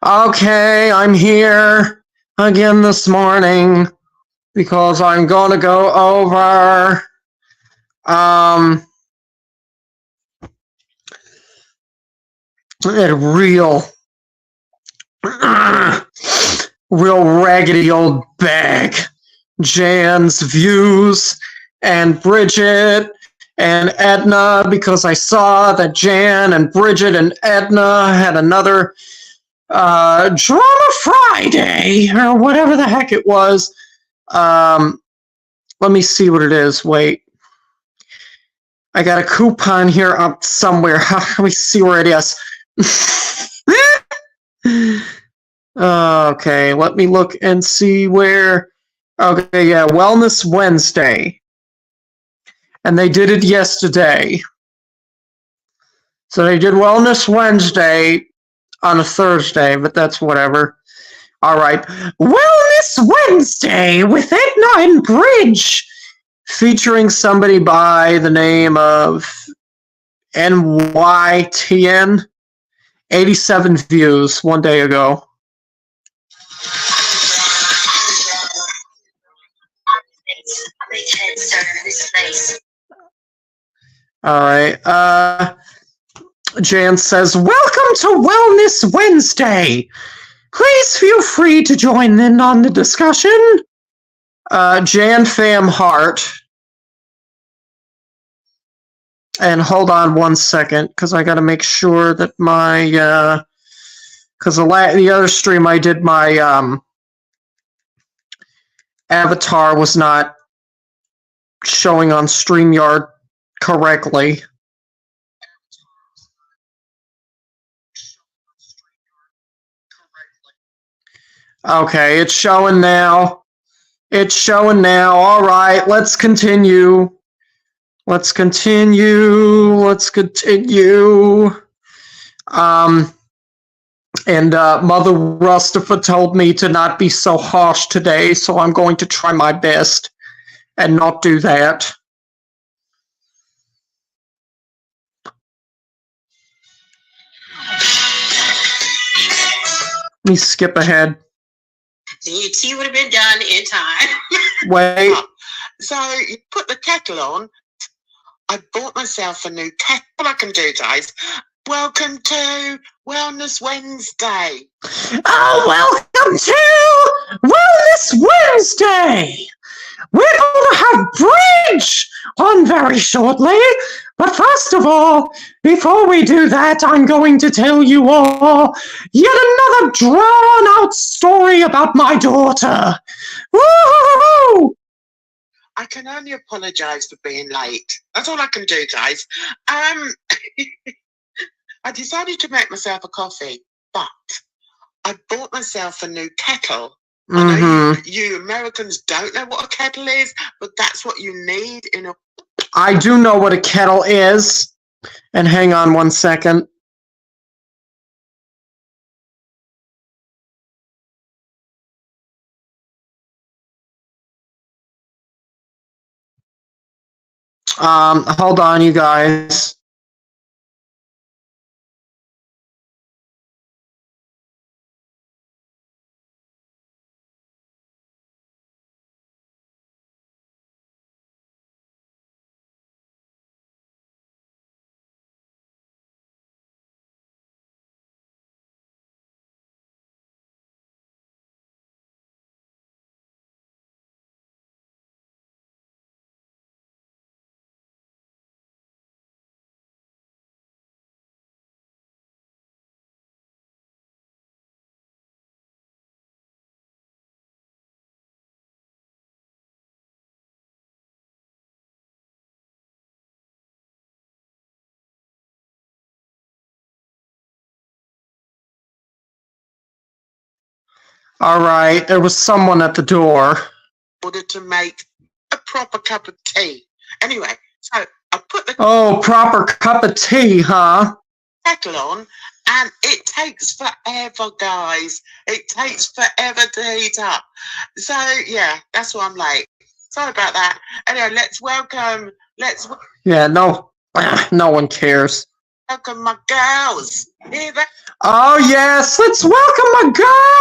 Okay, I'm here again this morning because I'm going to go over a real raggedy old bag. Jan's views and Bridget and Edna, because I saw that Jan and Bridget and Edna had another Drama Friday or whatever the heck it was. Let me see what it is. Wait. I got a coupon here up somewhere. Let me see where it is. Okay, let me look and see where. Okay, yeah, Wellness Wednesday. And they did it yesterday. So they did Wellness Wednesday on a Thursday, but that's whatever. All right. Wellness Wednesday with Edna and Bridge, featuring somebody by the name of NYTN. 87 views one day ago. All right. Jan says, welcome to Wellness Wednesday. Please feel free to join in on the discussion. Jan Pham Hart. And hold on one second, because I got to make sure that my, because the other stream I did, my avatar was not showing on StreamYard correctly. Okay, it's showing now. It's showing now. All right, let's continue. Let's continue. Let's continue. And Mother RUSSTOPHER told me to not be so harsh today, so I'm going to try my best and not do that. Let me skip ahead. Your tea would have been done in time. Wait. So you put the kettle on. I bought myself a new kettle. All I can do, guys. Welcome to Wellness Wednesday. Oh, welcome to Wellness Wednesday. We're going to have Bridge on very shortly. But first of all, before we do that, I'm going to tell you all yet another drawn-out story about my daughter. Woo-hoo-hoo-hoo! I can only apologise for being late. That's all I can do, guys. I decided to make myself a coffee, but I bought myself a new kettle. I know you Americans don't know what a kettle is, but that's what you need in a... I do know what a kettle is. And hang on one second. Hold on, you guys. All right, there was someone at the door. In order to make a proper cup of tea. Anyway, so I put the... Oh, proper cup of tea, huh? Kettle on, and it takes forever, guys. It takes forever to heat up. So, yeah, that's why I'm late. Sorry about that. Anyway, let's... Yeah, no one cares. Welcome my girls. Oh, yes. Let's welcome my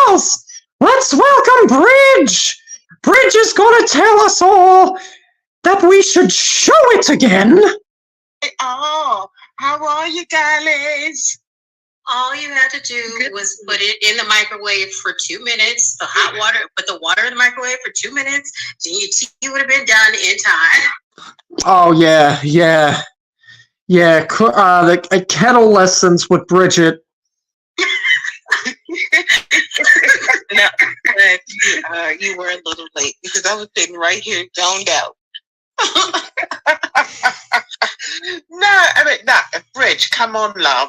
girls. Let's welcome Bridge. Bridge is going to tell us all that we should show it again. Oh, how are you, girlies? All you had to do was put it in the microwave for 2 minutes. The hot water, put the water in the microwave for 2 minutes. Then your tea would have been done in time. Oh, yeah. The kettle lessons with Bridget. No, you were a little late because I was sitting right here zoned out. No, Bridge, come on, love.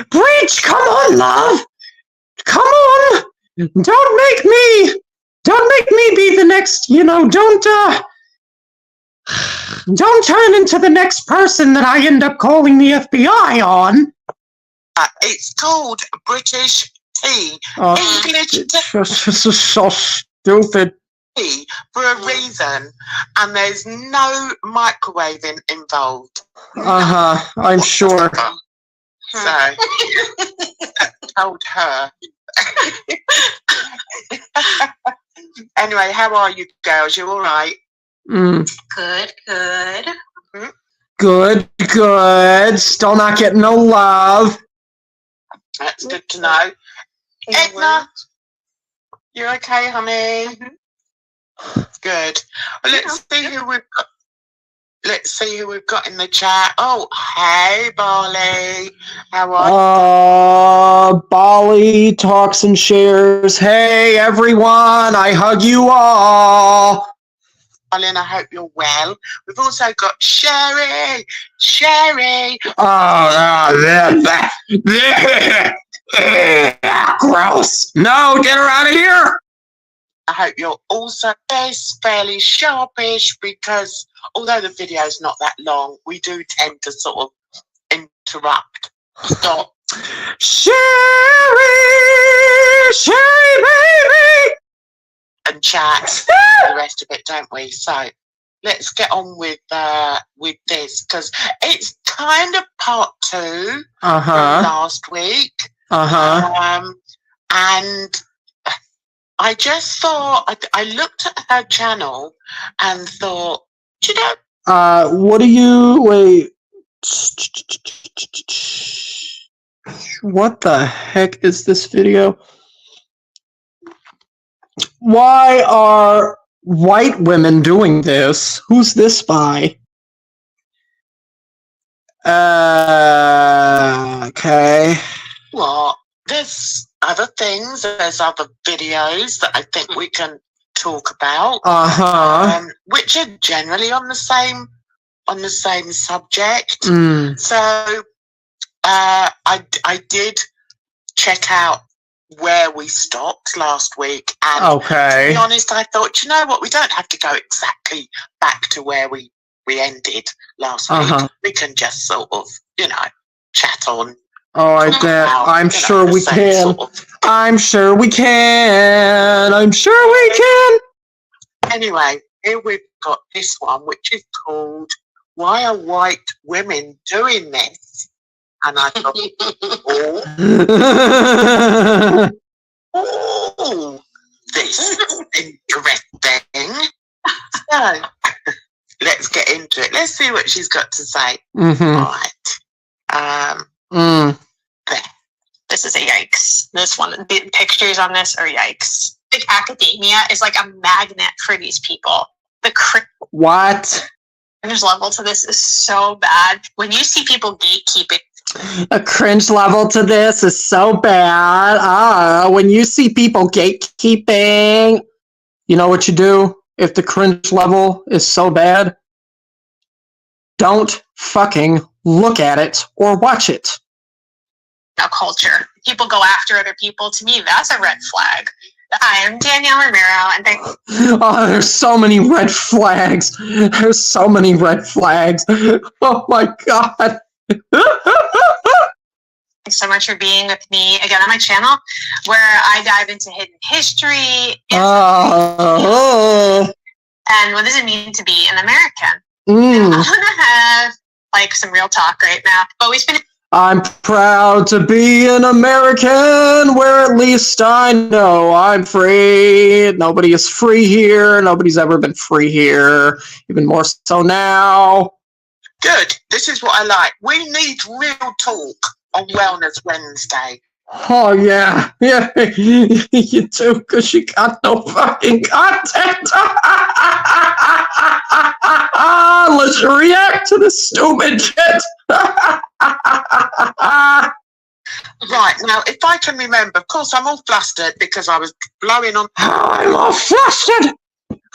Bridge, come on, love. Come on. Don't make me be the next, don't turn into the next person that I end up calling the FBI on. It's called British tea. English tea. So stupid. For a reason, and there's no microwaving involved. I'm sure. So, I told her. Anyway, how are you girls? You all right? Good. Good. Still not getting no love. That's good to know. Edna, you okay, honey? Good. Well, let's see who we've got in the chat. Oh, hey, Barley. How are you? Barley talks and shares. Hey, everyone. I hug you all. Darling, I hope you're well. We've also got Sherry. Gross. No, get her out of here. I hope you're also fairly sharpish, because although the video's not that long, we do tend to sort of interrupt, stop. Sherry, baby! And chat, the rest of it, don't we? So let's get on with this, because it's kind of part 2 from last week. And I just thought, I looked at her channel and thought, do you know? Wait. What the heck is this video? Why are white women doing this? Who's this by? Okay. Well, there's other things, there's other videos that I think we can talk about. Which are generally on the same subject. So I did check out where we stopped last week, and to be honest, I thought, you know what, we don't have to go exactly back to where we ended last week. We can just sort of, chat on. I'm sure we can. I'm sure we can. Anyway, here we've got this one, which is called "Why Are White Women Doing This?" And I thought, oh, this is interesting. So let's get into it. Let's see what she's got to say. Right. This is a yikes. This one, the pictures on this are yikes. Big academia is like a magnet for these people. What? Cringe level to this is so bad. When you see people gatekeeping. A cringe level to this is so bad. When you see people gatekeeping, you know what you do? If the cringe level is so bad, don't fucking look at it or watch it. Now, culture. People go after other people. To me, that's a red flag. Hi, I'm Danielle Romero, and there's so many red flags. There's so many red flags. Oh my God. Thanks so much for being with me again on my channel, where I dive into hidden history and what does it mean to be an American. I want to have like some real talk right now. I've always been I'm proud to be an American where at least I know I'm free. Nobody is free here. Nobody's ever been free here. Even more so now. Good. This is what I like. We need real talk on Wellness Wednesday. Oh, yeah. Yeah, you do, because you got no fucking content. Let's react to the stupid shit. Right, now, if I can remember, of course, I'm all flustered because I was blowing on... I'm all flustered.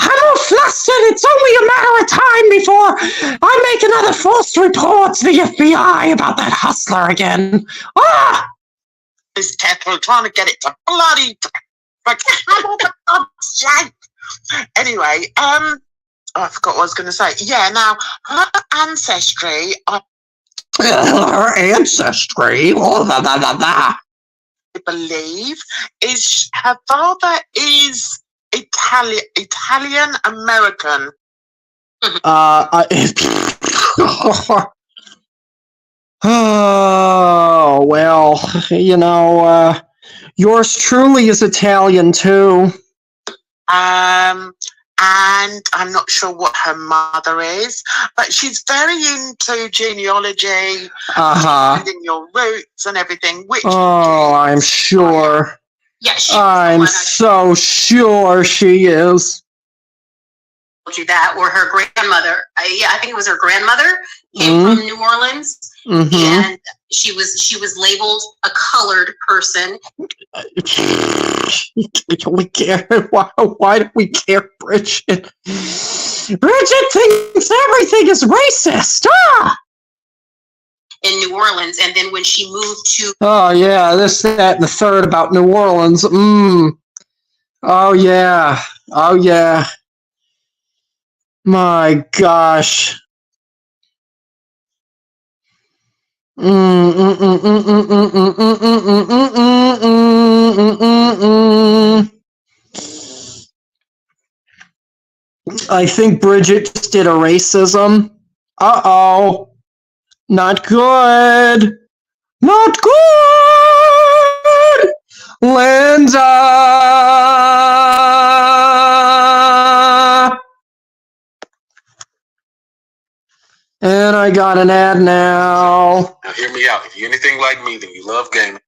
It's only a matter of time before I make another false report to the FBI about that hustler again. Ah! This kettle trying to get it to bloody... Anyway, I forgot what I was going to say. Yeah, now, her ancestry... Her ancestry? I believe, is her father is Italian American. Oh, well, you know, yours truly is Italian too. And I'm not sure what her mother is, but she's very into genealogy, finding your roots and everything. Which I'm sure. Yeah, I'm so sure she is. You that, or her grandmother. I think it was her grandmother came from New Orleans, and she was labeled a colored person. We care. Why do we care, Bridget? Bridget thinks everything is racist. In New Orleans, and then when she moved to this, that, and the third about New Orleans. Oh yeah. My gosh. I think Bridget just did a racism. Uh-oh. Not good. Not good. Linda. And I got an ad now. Now hear me out. If you're anything like me, then you love gaming.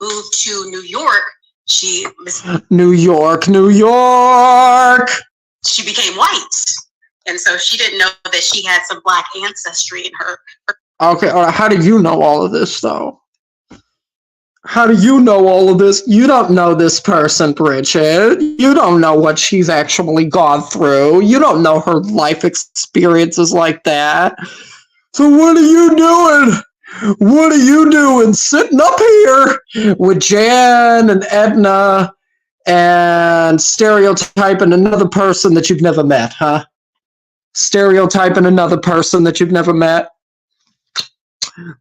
Moved to New York, New York. She became white, and so she didn't know that she had some black ancestry in her. Okay, all right. How do you know all of this, though? How do you know all of this? You don't know this person, Bridget. You don't know what she's actually gone through. You don't know her life experiences like that. So what are you doing? What are you doing sitting up here with Jan and Edna and stereotyping another person that you've never met, huh? Stereotyping another person that you've never met?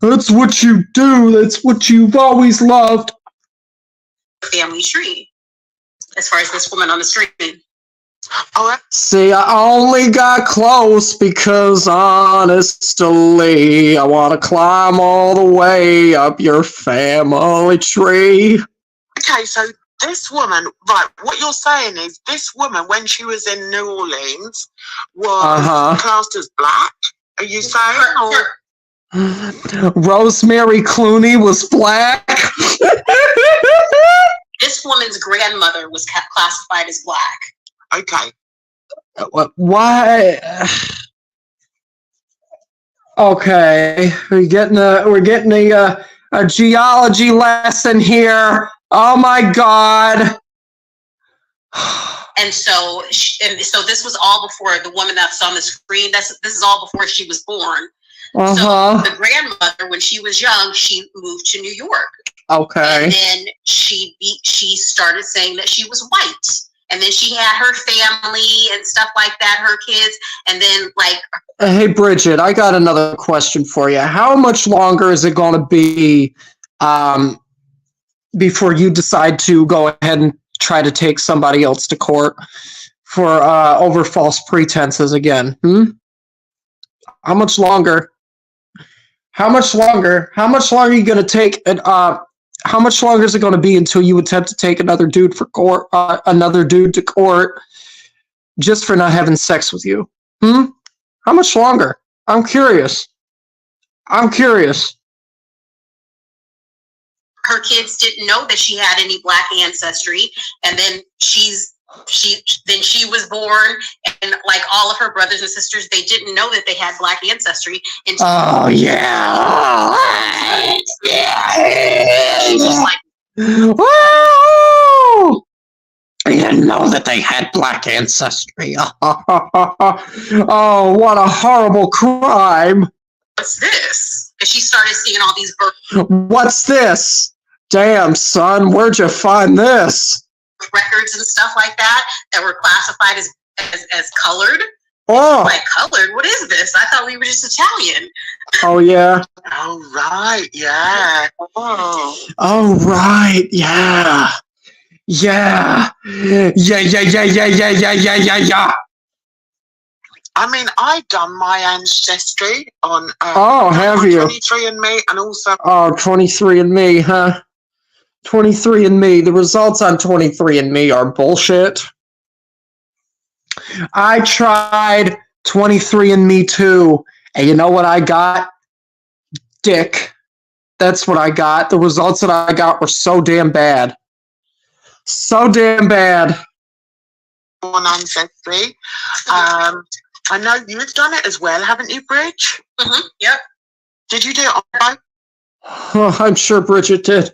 That's what you do. That's what you've always loved. Family tree, as far as this woman on the screen. See, I only got close because, honestly, I want to climb all the way up your family tree. Okay, so this woman, right, what you're saying is this woman, when she was in New Orleans, was classed as black? Are you saying? Rosemary Clooney was black? This woman's grandmother was classified as black. Okay. Why? Okay, we're getting a geology lesson here. Oh my God! And so this was all before the woman that's on the screen. This is all before she was born. So the grandmother, when she was young, she moved to New York. Okay. And then she started saying that she was white. And then she had her family and stuff like that, her kids. And then hey, Bridget, I got another question for you. How much longer is it going to be before you decide to go ahead and try to take somebody else to court for over false pretenses again? How much longer? How much longer? How much longer are you gonna take? And how much longer is it gonna be until you attempt to take another dude for court? Another dude to court just for not having sex with you? How much longer? I'm curious. I'm curious. Her kids didn't know that she had any black ancestry, and then she was born, and like all of her brothers and sisters, they didn't know that they had black ancestry. Oh yeah, like, woo! I didn't know that they had black ancestry. Oh, what a horrible crime! What's this? And she started seeing all these birth What's this? Damn, son, where'd you find this? records and stuff like that were classified as colored. Oh, Like, colored? What is this? I thought we were just Italian. oh yeah. Oh, right, yeah. Oh right, yeah. Yeah. Yeah. I mean, I've done my ancestry on Have you? 23andMe, and also 23andMe, huh? 23andMe. The results on 23andMe are bullshit. I tried 23andMe too, and you know what I got? Dick. That's what I got. The results that I got were so damn bad. So damn bad. on ancestry. I know you've done it as well, haven't you, Bridge? Yep. Did you do it online? Oh, I'm sure Bridget did.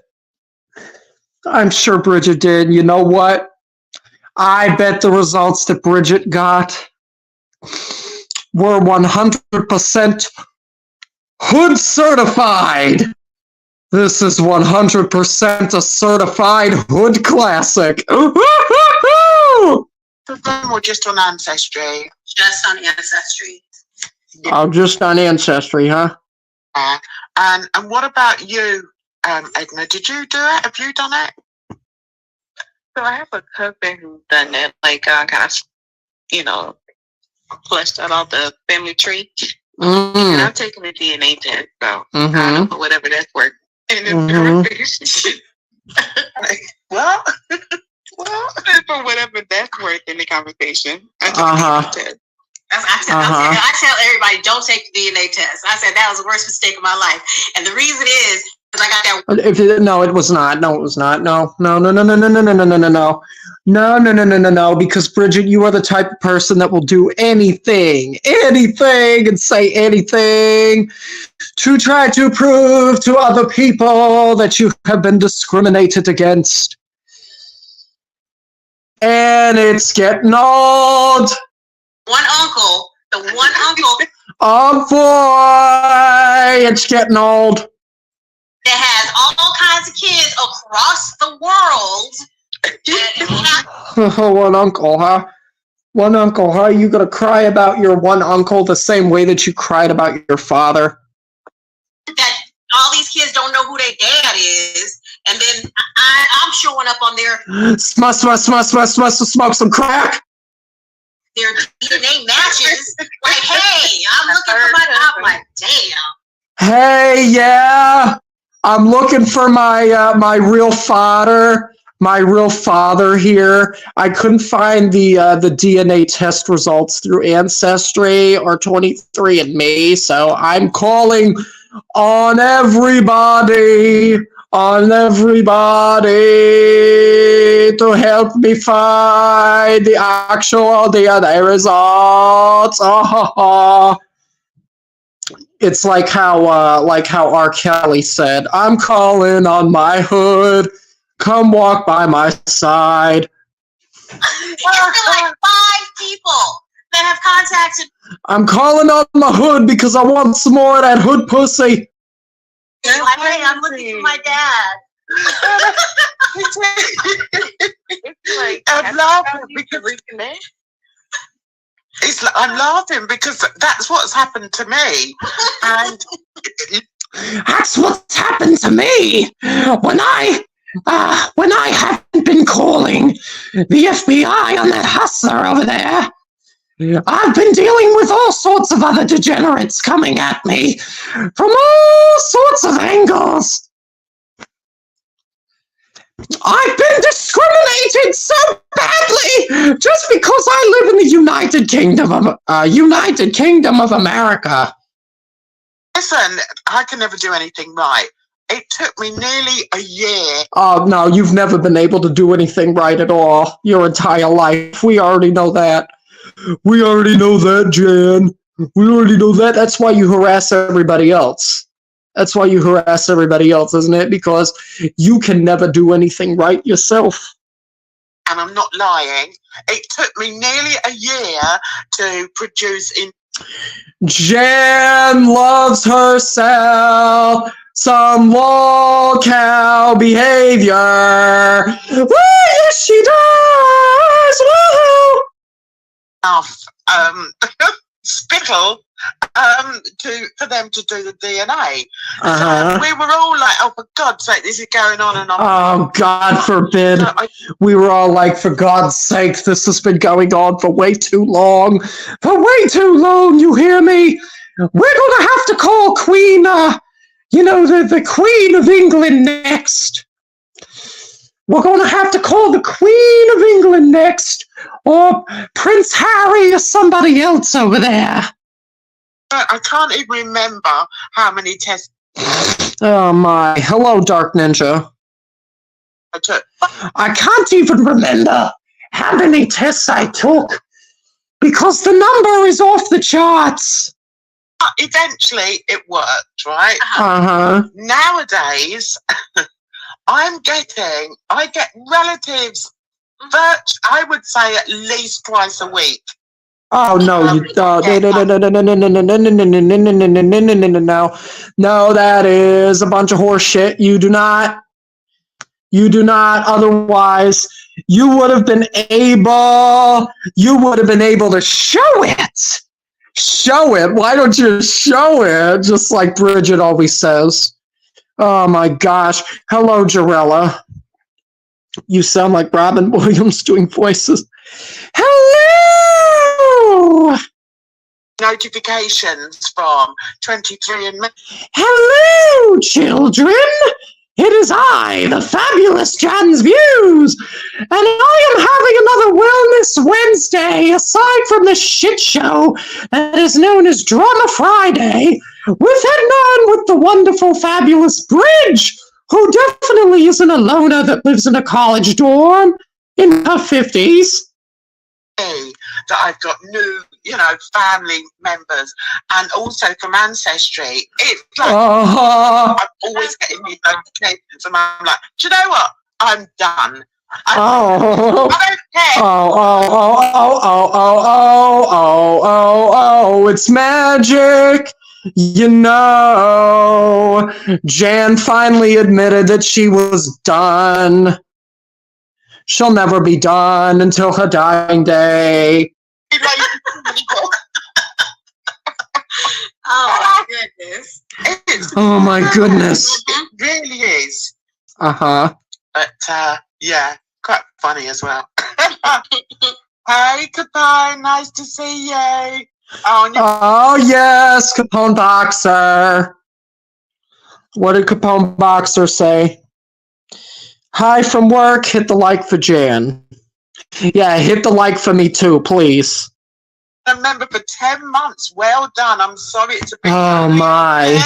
I'm sure Bridget did. You know what? I bet the results that Bridget got were 100% hood certified. This is 100% a certified hood classic. Ooh-hoo-hoo-hoo! For them or just on ancestry? Just on ancestry. Oh, just on ancestry, huh? And what about you, Edna? Did you do it? Have you done it? So I have a cousin who's done it, like kind of, fleshed out all the family tree. And I've taken a DNA test, so I don't know whatever that's worth. And well, for whatever that's worth in the conversation, I took a DNA test. I tell everybody, don't take the DNA test. I said that was the worst mistake of my life, and the reason is because I got that. No, it was not. No, it was not. No. No. Because Bridget, you are the type of person that will do anything, and say anything to try to prove to other people that you have been discriminated against. And it's getting old. The one uncle. Oh boy, it's getting old. That has all kinds of kids across the world. One uncle, huh? One uncle, huh? You gonna cry about your one uncle the same way that you cried about your father? That all these kids don't know who their dad is, and then I'm showing up on their smoke some crack. Their DNA matches. Like, hey, I'm looking for my. I'm like, damn. Hey, yeah, I'm looking for my my real father. My real father here. I couldn't find the DNA test results through Ancestry or 23andMe, so I'm calling on everybody to help me find the actual DNA results. Oh. It's like how R. Kelly said, "I'm calling on my hood. Come walk by my side." It's like 5 people that have contacted. I'm calling on my hood because I want some more of that hood pussy. Like, hey, I'm looking for my dad. I'm laughing because I'm laughing because that's what's happened to me, and that's what's happened to me when I haven't been calling the FBI on that hustler over there. I've been dealing with all sorts of other degenerates coming at me from all sorts of angles. I've been discriminated so badly just because I live in the United Kingdom of America. Listen, I can never do anything right. It took me nearly a year. Oh, no, you've never been able to do anything right at all your entire life. We already know that. We already know that, Jan. We already know that. That's why you harass everybody else. That's why you harass everybody else, isn't it? Because you can never do anything right yourself. And I'm not lying. It took me nearly a year to produce in. Jan loves herself. Some lol cow behavior. Woo, yes, she does. Woohoo! Spittle for them to do the DNA. So we were all like, oh, for God's sake, this is going on and on. Oh, God forbid. So we were all like, for God's sake, this has been going on for way too long. For way too long, you hear me? We're going to have to call Queen, the Queen of England next. We're going to have to call the Queen of England next, or Prince Harry or somebody else over there. I can't even remember how many tests. Oh my. Hello, Dark Ninja. I took. I can't even remember how many tests I took because the number is off the charts. Eventually, it worked, right? Nowadays, I get relatives, I would say at least twice a week. Oh no, no, that is a bunch of horse shit. You do not, otherwise you would have been able to show it. Show it. Why don't you show it? Just like Bridget always says. Oh my gosh. Hello, Jarella. You sound like Robin Williams doing voices. Hello! Notifications from 23andMe. Hello, children! It is I, the fabulous Jan's Views, and I am having another Wellness Wednesday, aside from the shit show that is known as Drama Friday, with the wonderful, fabulous Bridge, who definitely isn't a loner that lives in a college dorm in her 50s. That I've got new, family members, and also from Ancestry. It's like I'm always getting these notifications, and I'm like, do you know what? I'm done. I don't care. It's magic. Jan finally admitted that she was done. She'll never be done until her dying day. Oh my goodness. Oh my goodness. It really is. Uh-huh. But yeah, quite funny as well. Hey Capone, nice to see you. Oh yes, Capone Boxer. What did Capone Boxer say? Hi from work, hit the like for Jan. Yeah, hit the like for me too, please. I remember for 10 months. Well done. I'm sorry it's a bit. Oh my.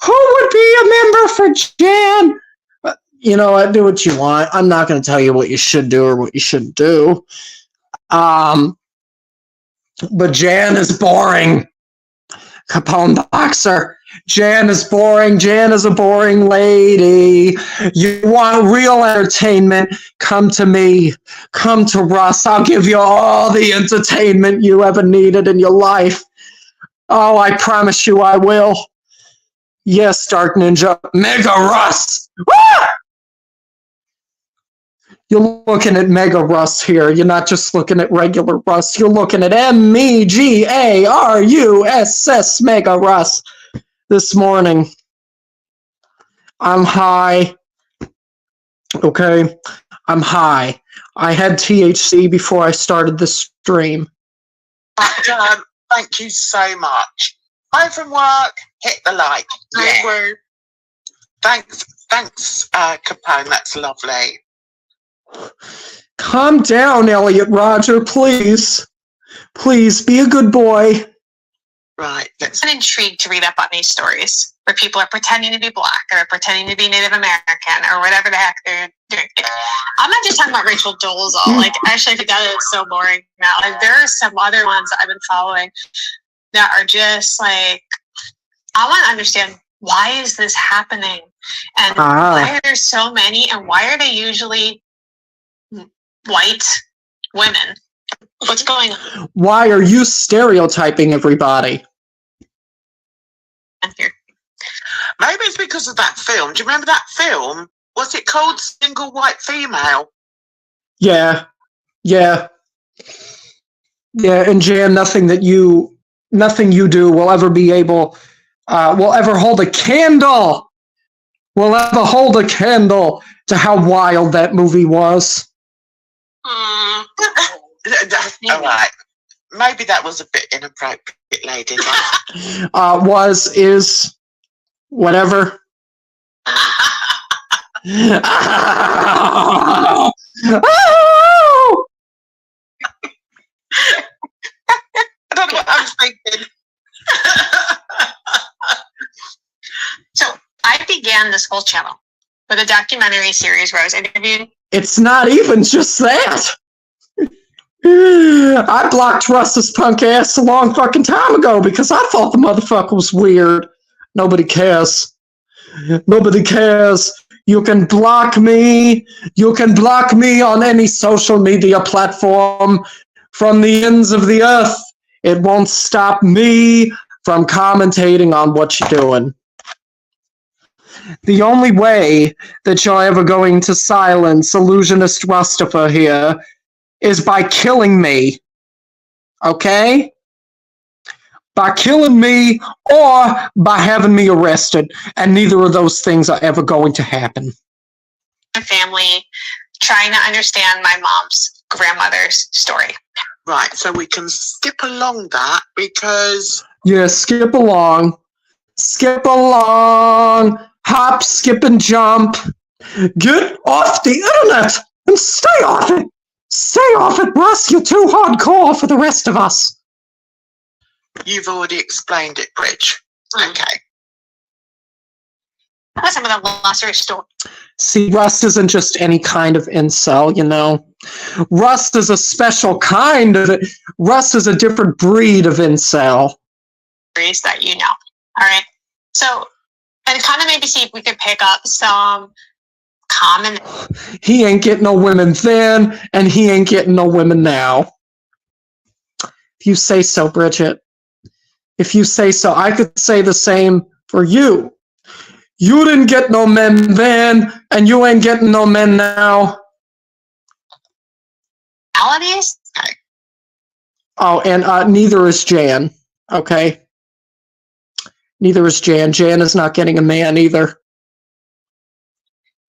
Who would be a member for Jan? You know what? Do what you want. I'm not going to tell you what you should do or what you shouldn't do. But Jan is boring. Capone Boxer. Jan is boring. Jan is a boring lady. You want real entertainment? Come to me. Come to Russ. I'll give you all the entertainment you ever needed in your life. Oh, I promise you I will. Yes, Dark Ninja. Mega Russ. Ah! You're looking at Mega Russ here. You're not just looking at regular Russ. You're looking at MEGARUSS Mega Russ. this morning. I'm high. Okay? I'm high. I had THC before I started the stream. Thank you so much. Home from work, hit the like. Yeah. Thanks, Capone. That's lovely. Calm down, Elliot Roger, please. Please, be a good boy. Right. I'm intrigued to read up on these stories where people are pretending to be Black or pretending to be Native American or whatever the heck they're doing. I'm not just talking about Rachel Dolezal. Like, actually, I think that is so boring now. Like, there are some other ones I've been following that are just like, I want to understand, why is this happening? And why are there so many? And why are they usually white women? What's going on? Why are you stereotyping everybody? Here. Maybe it's because of that film. Do you remember that film? Was it called Single White Female? Yeah. And Jan, nothing you do will ever be able, will ever hold a candle. Will ever hold a candle to how wild that movie was. All right. Maybe that was a bit inappropriate, lady. Is, whatever. I don't know what I was thinking. So I began this whole channel with a documentary series where I was interviewed. It's not even just that. I blocked Russ's punk ass a long fucking time ago because I thought the motherfucker was weird. Nobody cares. Nobody cares. You can block me. You can block me on any social media platform from the ends of the earth. It won't stop me from commentating on what you're doing. The only way that you're ever going to silence Illusionist RUSSTOPHER here is by killing me. Okay? By killing me or by having me arrested. And neither of those things are ever going to happen. My family, trying to understand my mom's grandmother's story. Right, so we can skip along that because... Yeah, skip along. Skip along. Hop, skip, and jump. Get off the internet and stay off it. Stay off it, Russ. You're too hardcore for the rest of us. You've already explained it, Bridge. Okay. What's some of the lesser stories? See, Russ isn't just any kind of incel, you know. Russ is a special kind of... Russ is a different breed of incel. That you know. All right. So, and kind of maybe see if we could pick up some common... He ain't getting no women then, and he ain't getting no women now. If you say so, Bridget. If you say so, I could say the same for you. You didn't get no men then, and you ain't getting no men now. Realities? Oh, and neither is Jan. Okay? Neither is Jan. Jan is not getting a man either.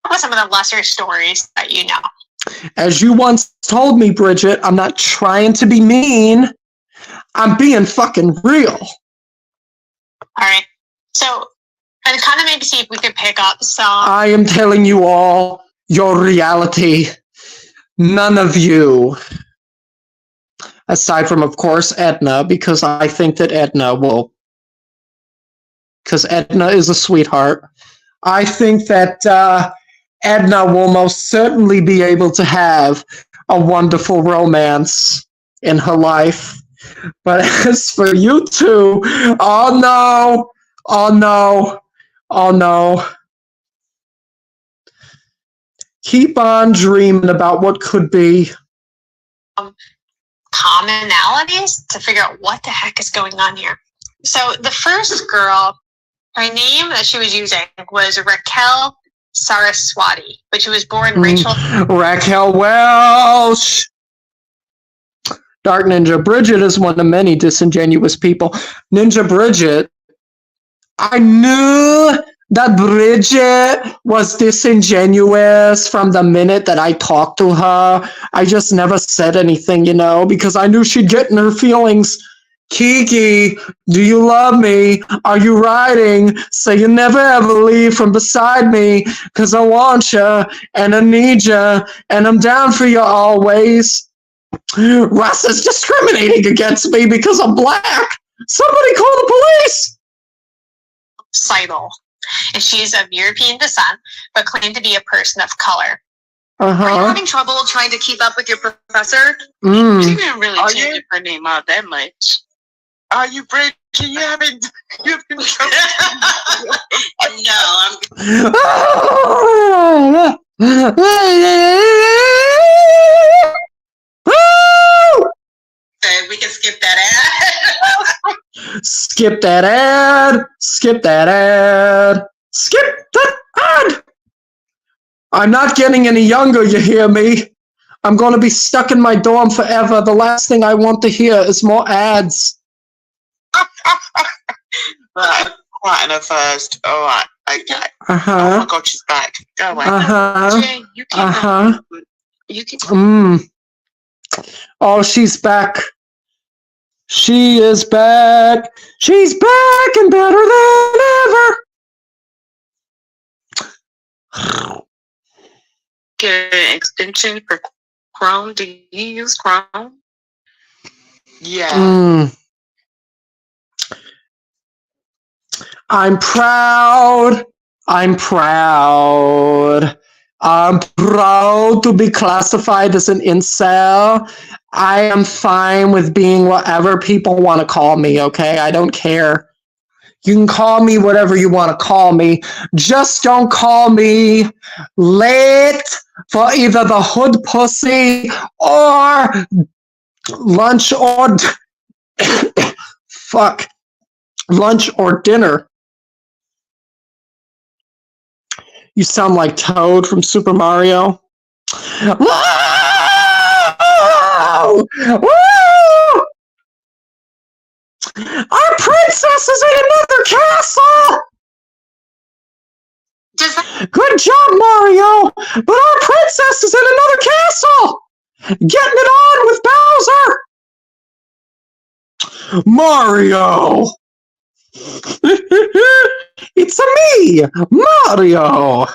What are some of the lesser stories that you know? As you once told me, Bridget, I'm not trying to be mean. I'm being fucking real. All right. So, and kind of maybe see if we could pick up some... I am telling you all your reality. None of you. Aside from, of course, Edna, because I think that Edna will... Because Edna is a sweetheart. I think that Edna will most certainly be able to have a wonderful romance in her life. But as for you two, oh no, oh no, oh no. Keep on dreaming about what could be. Commonalities to figure out what the heck is going on here. So the first girl, her name that she was using was Raquel Saraswati, but she was born Rachel. Raquel Welch. Dark Ninja Bridget is one of many disingenuous people. Ninja Bridget, I knew that Bridget was disingenuous from the minute that I talked to her. I just never said anything, because I knew she'd get in her feelings. Kiki, do you love me? Are you riding? Say you never ever leave from beside me, 'cause I want you, and I need you, and I'm down for you always. Russ is discriminating against me because I'm black. Somebody call the police. Seidel. And she's of European descent, but claimed to be a person of color. Are you having trouble trying to keep up with your professor? She didn't really change her name out that much. Are you Bridget? You've been trouble. No, Okay, we can skip that ad. Skip that ad. Skip that ad. Skip that ad. I'm not getting any younger, you hear me? I'm going to be stuck in my dorm forever. The last thing I want to hear is more ads. Right in her first. All right. Okay. Uh-huh. Oh my God, she's back. Go away. Uh-huh. Jay, you can. You can. Oh, she's back. She is back. She's back and better than ever. Get an extension for Chrome. Do you use Chrome? Yeah. I'm proud. I'm proud. I'm proud to be classified as an incel. I am fine with being whatever people want to call me, okay? I don't care. You can call me whatever you want to call me. Just don't call me late for either the hood pussy or lunch or... fuck. Lunch or dinner. You sound like Toad from Super Mario. Whoa! Woo! Our princess is in another castle! Good job, Mario! But our princess is in another castle! Getting it on with Bowser! Mario! It's me, Mario.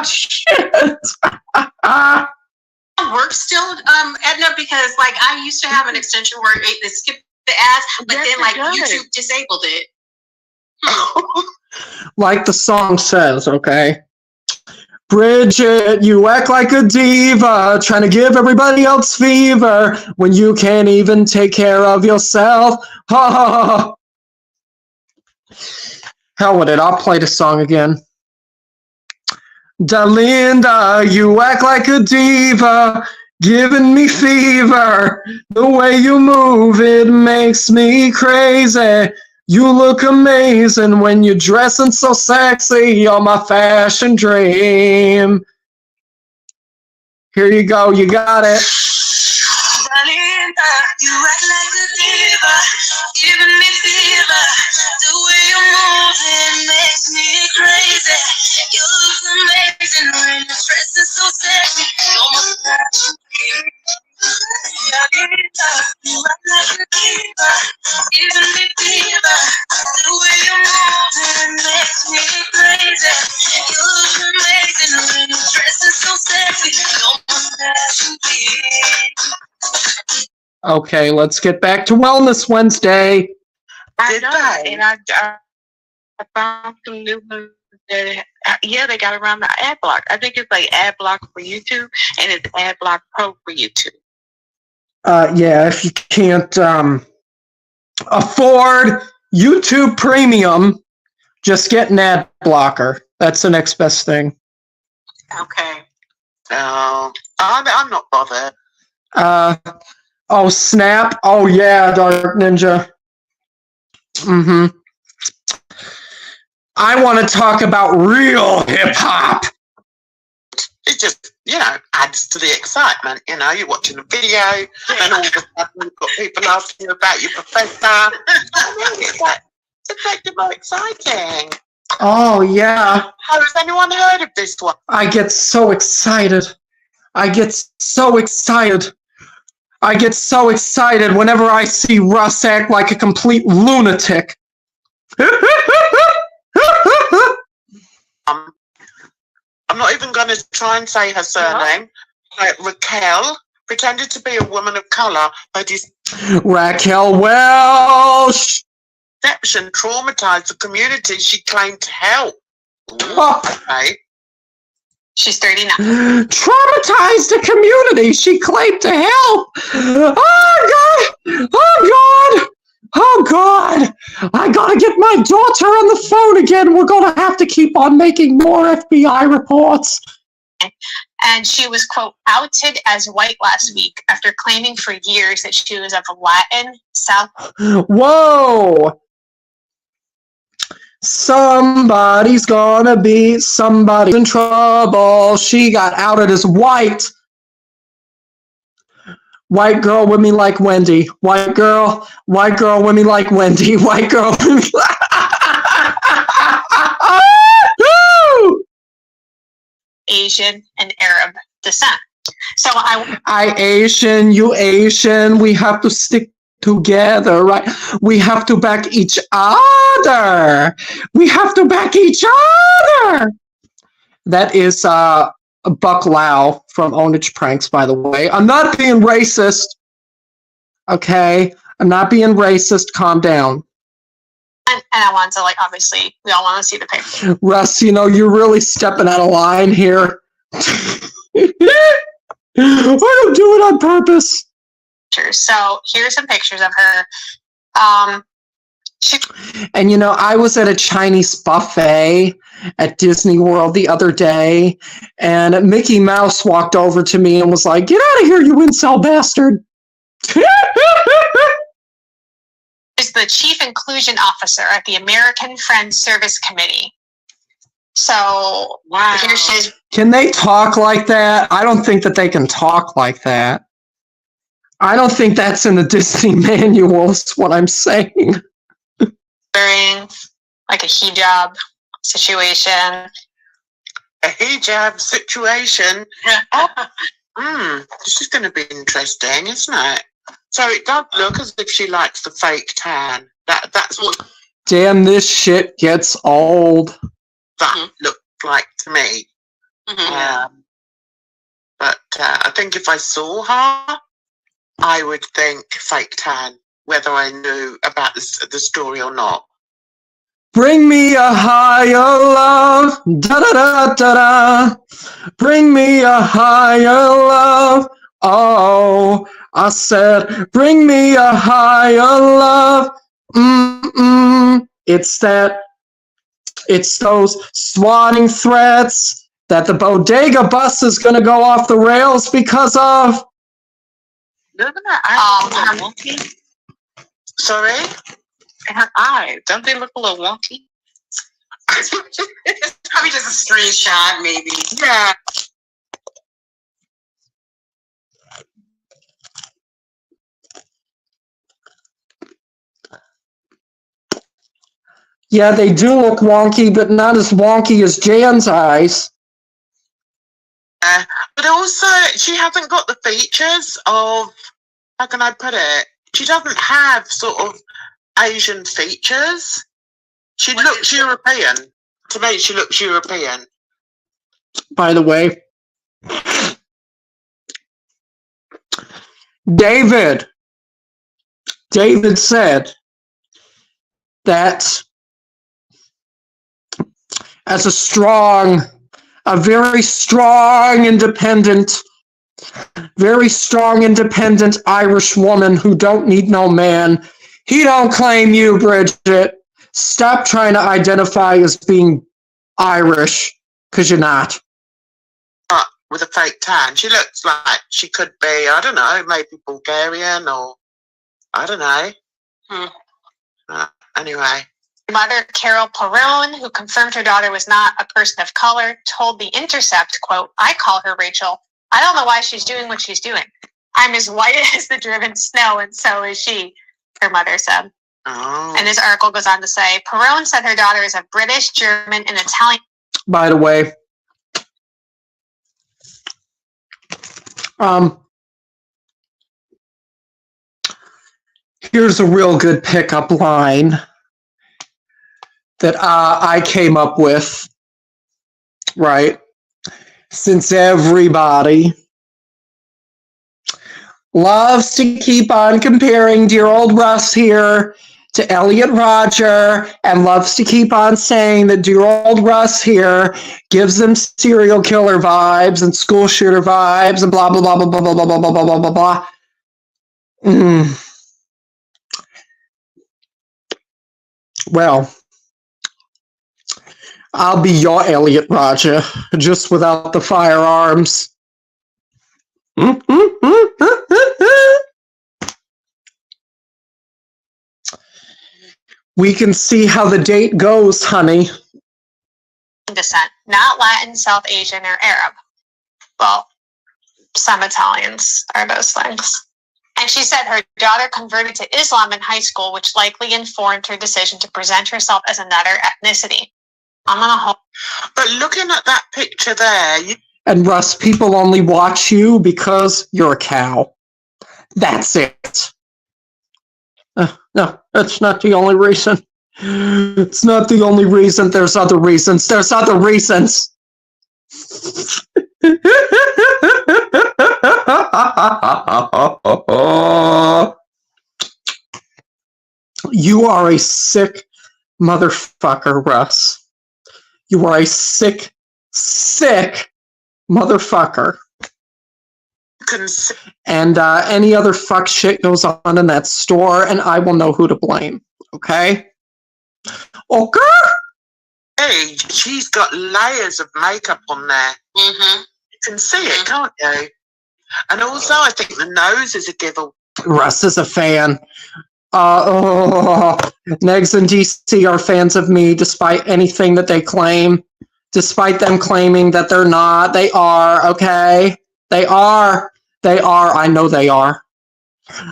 Shit. Work still, Edna, because I used to have an extension where it skipped the ads, but then YouTube disabled it. Like the song says, okay? Bridget, you act like a diva, trying to give everybody else fever when you can't even take care of yourself. Ha ha ha. Hell with it, I'll play the song again. Dalinda, you act like a diva, giving me fever. The way you move, it makes me crazy. You look amazing when you're dressing so sexy. You're my fashion dream. Here you go, you got it. Dalinda, you act like a diva, giving me fever. The way you move, it makes me crazy. You look amazing when you're dressing so sexy. You're my fashion dream. Dalinda, you act like a diva, giving me fever. The way you move, it makes me crazy. You look amazing when you're dressing so sexy. You're my fashion dream. Okay, let's get back to Wellness Wednesday. I know, and I found some new ones that, they got around the ad block. I think it's like ad block for YouTube, and it's ad block pro for YouTube. Yeah, if you can't afford YouTube Premium, just get an ad blocker. That's the next best thing. Okay. I'm not bothered. Oh, Snap. Oh, yeah, Dark Ninja. I want to talk about real hip-hop. it just, adds to the excitement. You're watching a video, and all of a sudden you've got people asking you about your professor. It's making it more exciting. Oh, yeah. Has anyone heard of this one? I get so excited. I get so excited whenever I see Russ act like a complete lunatic. I'm not even going to try and say her surname. Raquel pretended to be a woman of color, but his Raquel Welsh. Deception traumatized the community she claimed to help. Okay. She's 39. Traumatized the community she claimed to help. Oh, God. Oh, God. Oh, God. I gotta get my daughter on the phone again. We're gonna have to keep on making more FBI reports. And she was, quote, outed as white last week after claiming for years that she was of Latin South. Whoa. Somebody's in trouble. She got outed as white. White girl with me like Wendy. White girl with me like Wendy. White girl with me like... Asian and Arab descent. So I Asian, you Asian. We have to stick together, right? We have to back each other. That is Buck Lau from Ownage Pranks, by the way. I'm not being racist. Okay? I'm not being racist. Calm down. And I want to, obviously, we all want to see the picture. Russ, you're really stepping out of line here. I don't do it on purpose. So here's some pictures of her. And I was at a Chinese buffet at Disney World the other day, and Mickey Mouse walked over to me and was like, "Get out of here, you incel bastard." Is the Chief Inclusion Officer at the American Friends Service Committee. So, wow. Here she is. Can they talk like that? I don't think that they can talk like that. I don't think that's in the Disney manual, is what I'm saying. Wearing a hijab situation. A hijab situation? This is going to be interesting, isn't it? So it does look as if she likes the fake tan. That's what... Damn, this shit gets old. That looked like to me. But I think if I saw her, I would think fake tan, whether I knew about the story or not. Bring me a higher love, da-da-da-da-da. Bring me a higher love, oh. I said, bring me a higher love, It's those swatting threats that the bodega bus is going to go off the rails because of. Doesn't her eyes look a little wonky? Sorry? Her eyes, don't they look a little wonky? It's probably just a screenshot, maybe. Yeah. Yeah, they do look wonky, but not as wonky as Jan's eyes. But also, she hasn't got the features of, how can I put it? She doesn't have sort of Asian features. She looks European. To me, she looks European. By the way, David said that as a very strong, independent Irish woman who don't need no man, he don't claim you, Bridget. Stop trying to identify as being Irish, because you're not. With a fake tan. She looks like she could be, I don't know, maybe Bulgarian or, I don't know. Anyway. Mother Carol Perrone, who confirmed her daughter was not a person of color, told The Intercept, quote, "I call her Rachel. I don't know why she's doing what she's doing. I'm as white as the driven snow, and so is she," her mother said. Oh. And this article goes on to say, Perrone said her daughter is of British, German, and Italian. By the way, here's a real good pickup line that I came up with, right? Since everybody loves to keep on comparing dear old Russ here to Elliot Rodger and loves to keep on saying that dear old Russ here gives them serial killer vibes and school shooter vibes and blah, blah, blah, blah, blah, blah, blah, blah, blah, blah, blah. Well, I'll be your Elliot Rodger, just without the firearms. We can see how the date goes, honey. Descent, not Latin, South Asian, or Arab. Well, some Italians are those things. And she said her daughter converted to Islam in high school, which likely informed her decision to present herself as another ethnicity. I'm gonna hold. But looking at that picture there, and Russ, people only watch you because you're a cow. That's it. No, that's not the only reason. It's not the only reason. There's other reasons. There's other reasons. You are a sick motherfucker, Russ. You are a sick, sick motherfucker. And any other fuck shit goes on in that store, and I will know who to blame. Okay? Okay? Hey, she's got layers of makeup on there. Mm-hmm. You can see it, can't you? And also, I think the nose is a giveaway. Russ is a fan. Negs and DC are fans of me, despite anything that they claim. Despite them claiming that they're not. They are, okay? They are. They are. I know they are.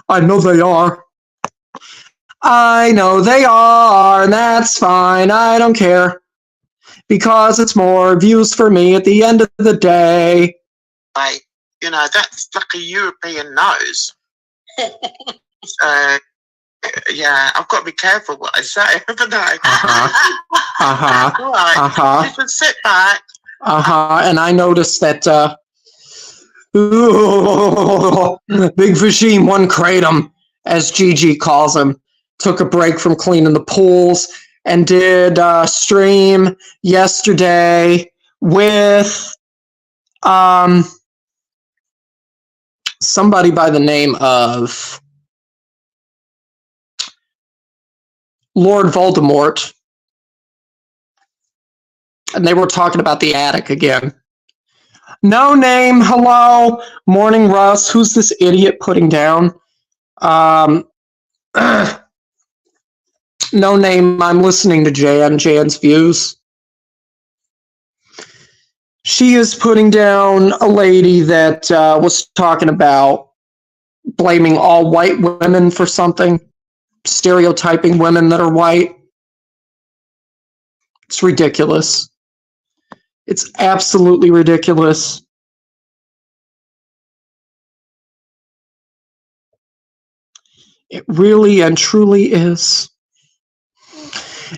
I know they are. I know they are, and that's fine. I don't care. Because it's more views for me at the end of the day. You know, that's like a European nose. So, yeah, I've got to be careful what I say, haven't I? All right. Just sit back. And I noticed that Big Vagine One Kratom, as Gigi calls him, took a break from cleaning the pools and did a stream yesterday with somebody by the name of Lord Voldemort. And they were talking about the attic again. No name, hello, morning Russ. Who's this idiot putting down? No name, I'm listening to Jan's views. She is putting down a lady that was talking about blaming all white women for something, stereotyping women that are white. It's ridiculous. It's absolutely ridiculous. It really and truly is.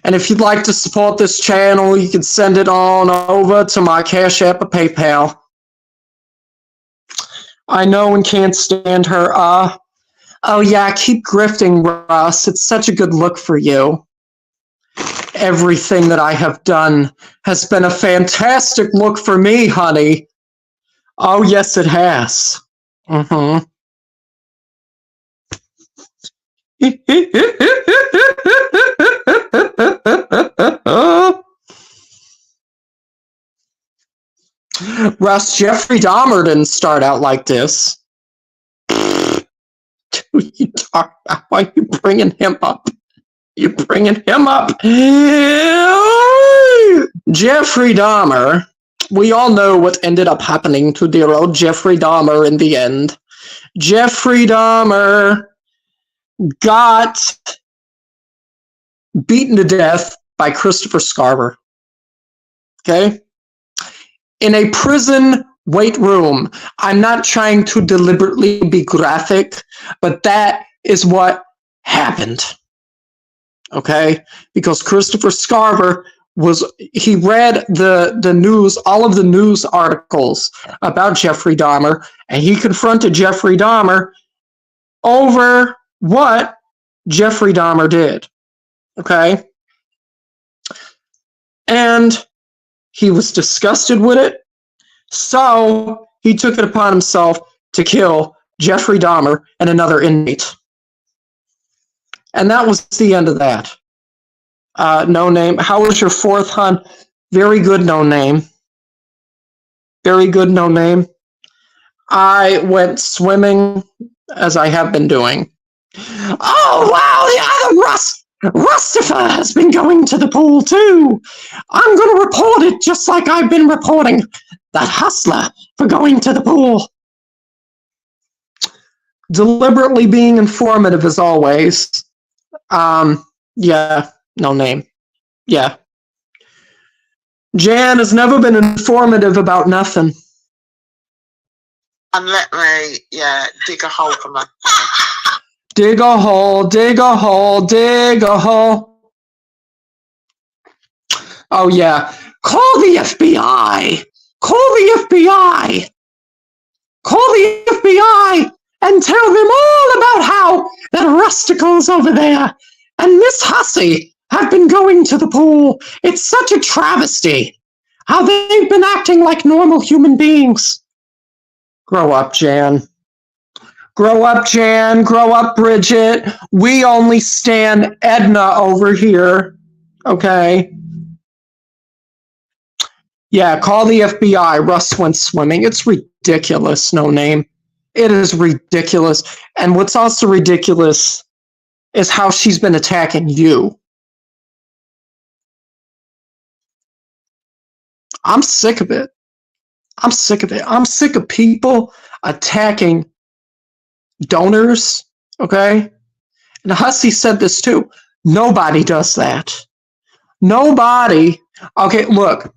And if you'd like to support this channel, you can send it on over to my Cash App or PayPal. I know and can't stand her. Oh yeah, keep grifting, Russ. It's such a good look for you. Everything that I have done has been a fantastic look for me, honey. Oh yes, it has. Mm-hmm. Russ, Jeffrey Dahmer didn't start out like this. Who you talk about? Why are you bringing him up? You bringing him up? Jeffrey Dahmer. We all know what ended up happening to dear old Jeffrey Dahmer in the end. Jeffrey Dahmer got beaten to death by Christopher Scarver. Okay? In a prison weight room. I'm not trying to deliberately be graphic, but that is what happened. Okay? Because Christopher Scarver he read the news, all of the news articles about Jeffrey Dahmer, and he confronted Jeffrey Dahmer over what Jeffrey Dahmer did. Okay? And he was disgusted with it, so he took it upon himself to kill Jeffrey Dahmer and another inmate. And that was the end of that. No Name. How was your fourth, hon? Very good, No Name. Very good, No Name. I went swimming, as I have been doing. Oh, wow, RUSSTOPHER has been going to the pool, too. I'm going to report it just like I've been reporting that hustler for going to the pool. Deliberately being informative, as always. Yeah, No Name. Yeah. Jan has never been informative about nothing. And let me, dig a hole for my... Dig a hole, dig a hole, dig a hole. Oh, yeah. Call the FBI. Call the FBI. Call the FBI and tell them all about how that Rusticles over there and Miss Hussey have been going to the pool. It's such a travesty how they've been acting like normal human beings. Grow up, Jan. Grow up, Jan. Grow up, Bridget. We only stand Edna over here. Okay? Yeah, call the FBI. Russ went swimming. It's ridiculous, No Name. It is ridiculous. And what's also ridiculous is how she's been attacking you. I'm sick of it. I'm sick of it. I'm sick of people attacking donors, okay? And Hussey said this too. Nobody does that. Nobody. Okay, look.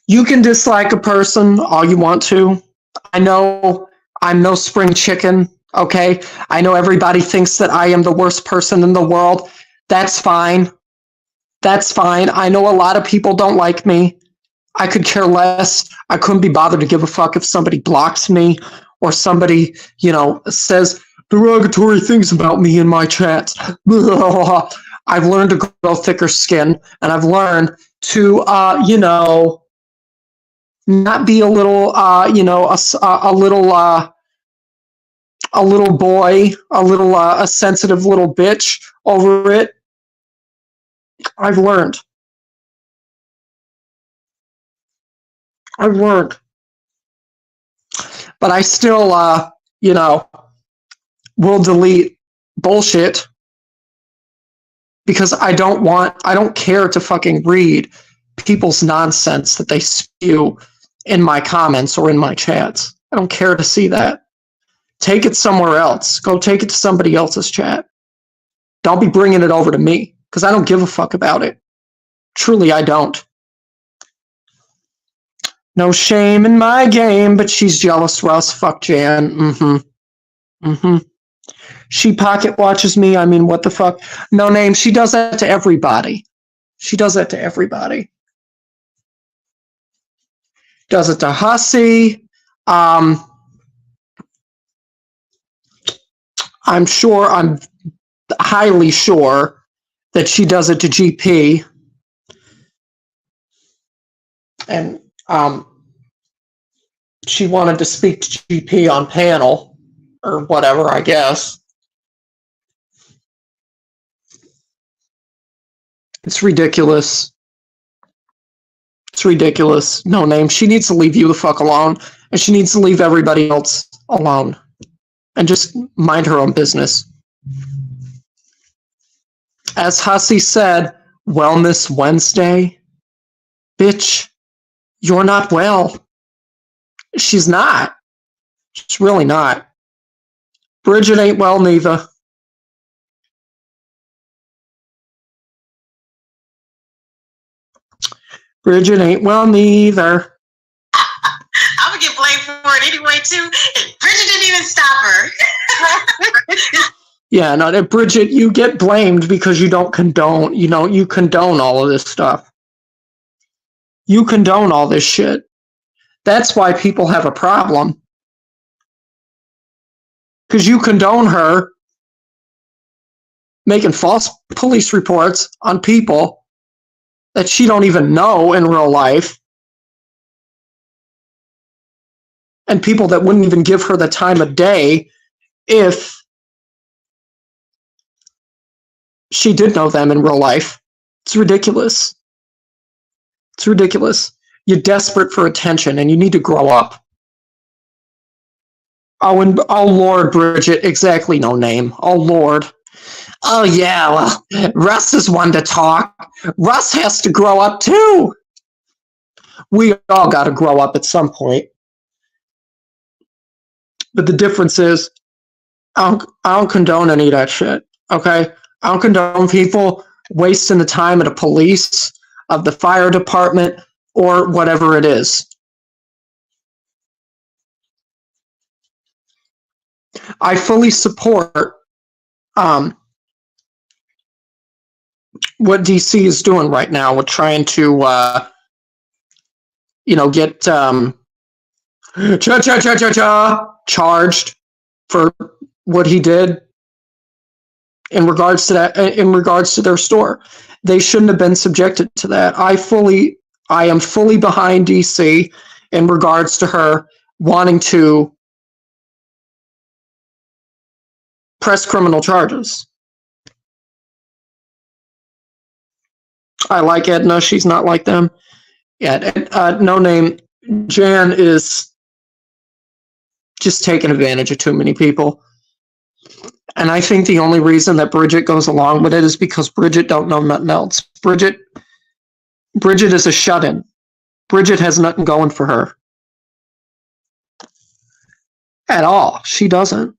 You can dislike a person all you want to. I know I'm no spring chicken, okay? I know everybody thinks that I am the worst person in the world. That's fine. That's fine. I know a lot of people don't like me. I could care less. I couldn't be bothered to give a fuck if somebody blocks me or somebody, says derogatory things about me in my chats. I've learned to grow thicker skin, and I've learned to, not be a little, a little boy, a sensitive little bitch over it. I've learned. But I still, will delete bullshit because I don't care to fucking read people's nonsense that they spew in my comments or in my chats. I don't care to see that. Take it somewhere else. Go take it to somebody else's chat. Don't be bringing it over to me because I don't give a fuck about it. Truly, I don't. No shame in my game, but she's jealous, Russ. Fuck Jan. She pocket watches me. I mean, what the fuck? No Name. She does that to everybody. Does it to Hussey. I'm highly sure that she does it to GP. And she wanted to speak to GP on panel or whatever, I guess. It's ridiculous. No Name. She needs to leave you the fuck alone, and she needs to leave everybody else alone. and just mind her own business. As Hussey said, Wellness Wednesday? Bitch, you're not well. She's not. She's really not. Bridget ain't well neither. Bridget ain't well neither. I'm gonna get blamed for it anyway too. And Bridget didn't even stop her. Yeah, no, Bridget, you get blamed because you don't condone, you condone all of this stuff. You condone all this shit. That's why people have a problem. Because you condone her making false police reports on people that she don't even know in real life. And people that wouldn't even give her the time of day if she did know them in real life. It's ridiculous. It's ridiculous. You're desperate for attention and you need to grow up. Oh, and oh Lord, Bridget, exactly, no name. Oh Lord. Oh yeah, well, Russ is one to talk. Russ has to grow up too. We all got to grow up at some point. But the difference is, I don't condone any of that shit, okay? I don't condone people wasting the time of the police, of the fire department, or whatever it is. I fully support what DC is doing right now with trying to, get charged for what he did in regards to that, in regards to their store. They shouldn't have been subjected to that. I am fully behind DC in regards to her wanting to press criminal charges. I like Edna. She's not like them. Yeah, no name. Jan is just taking advantage of too many people. And I think the only reason that Bridget goes along with it is because Bridget don't know nothing else. Bridget is a shut-in. Bridget has nothing going for her. At all. She doesn't.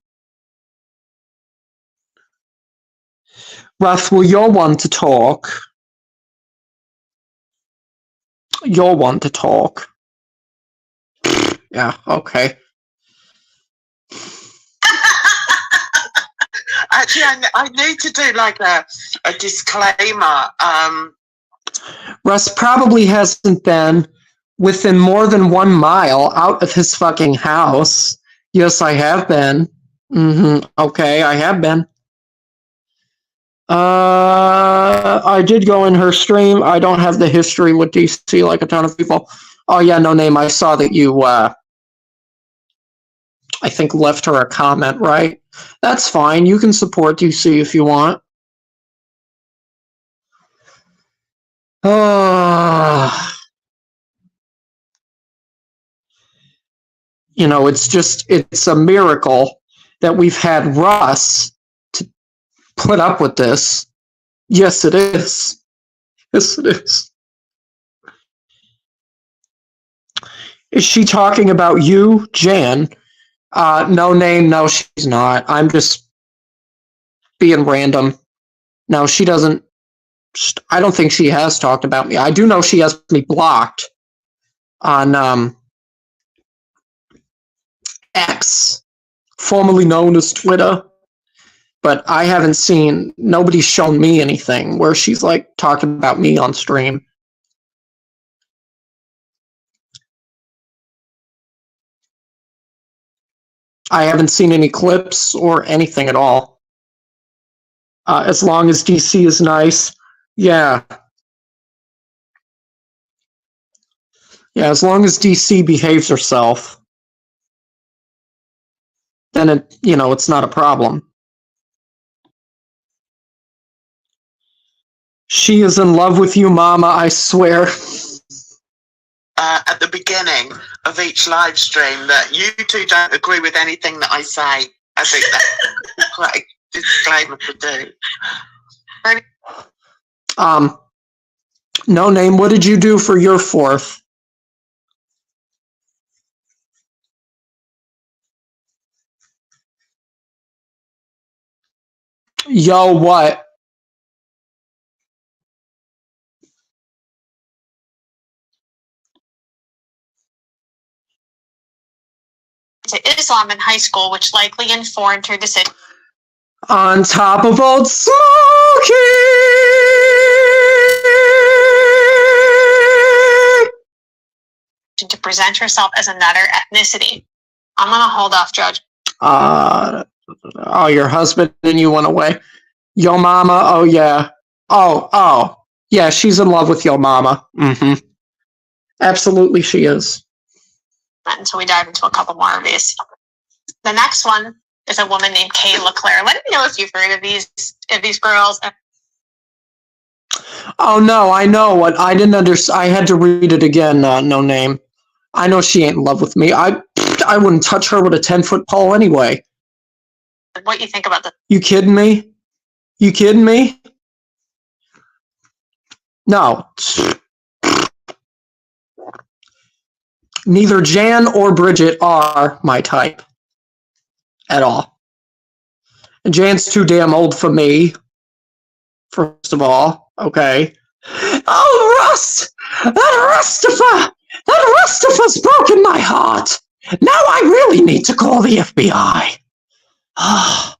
Ruth, well, you're one to talk. You're one to talk. Yeah, okay. Actually, I need to do like a disclaimer. Russ probably hasn't been within more than 1 mile out of his fucking house. Yes, I have been. Okay, I have been. I did go in her stream. I don't have the history with DC like a ton of people. Oh yeah, no name. I saw that you, I think left her a comment, right? That's fine. You can support DC if you want. It's a miracle that we've had Russ to put up with this. Yes, it is. Yes, it is. Is she talking about you, Jan? No name, no, she's not. I'm just being random. No, she doesn't. I don't think she has talked about me. I do know she has me blocked on X, formerly known as Twitter. But I haven't seen, nobody's shown me anything where she's like talking about me on stream. I haven't seen any clips or anything at all. As long as DC is nice, yeah. Yeah, as long as DC behaves herself, then it's not a problem. She is in love with you, Mama, I swear. At the beginning of each live stream that you two don't agree with anything that I say. I think that's quite a disclaimer to do. No name, what did you do for your 4th? Yo, what? To Islam in high school, which likely informed her decision On top of Old Smoky! to present herself as another ethnicity. I'm gonna hold off judge. Oh, your husband and you went away. Yo mama, oh yeah. Oh. Yeah, she's in love with yo mama. Mm-hmm. Absolutely she is. And so we dive into a couple more of these. The next one is a woman named Kay LeClaire. Let me know if you've heard of these girls. Oh no, I know what I didn't understand. I had to read it again. No name. I know she ain't in love with me. I wouldn't touch her with a 10-foot pole anyway. What you think about this? You kidding me? You kidding me? No. Neither Jan or Bridget are my type at all. And Jan's too damn old for me. First of all, okay. Oh, Rust! That RUSSTOPHER's broken my heart. Now I really need to call the FBI. Oh,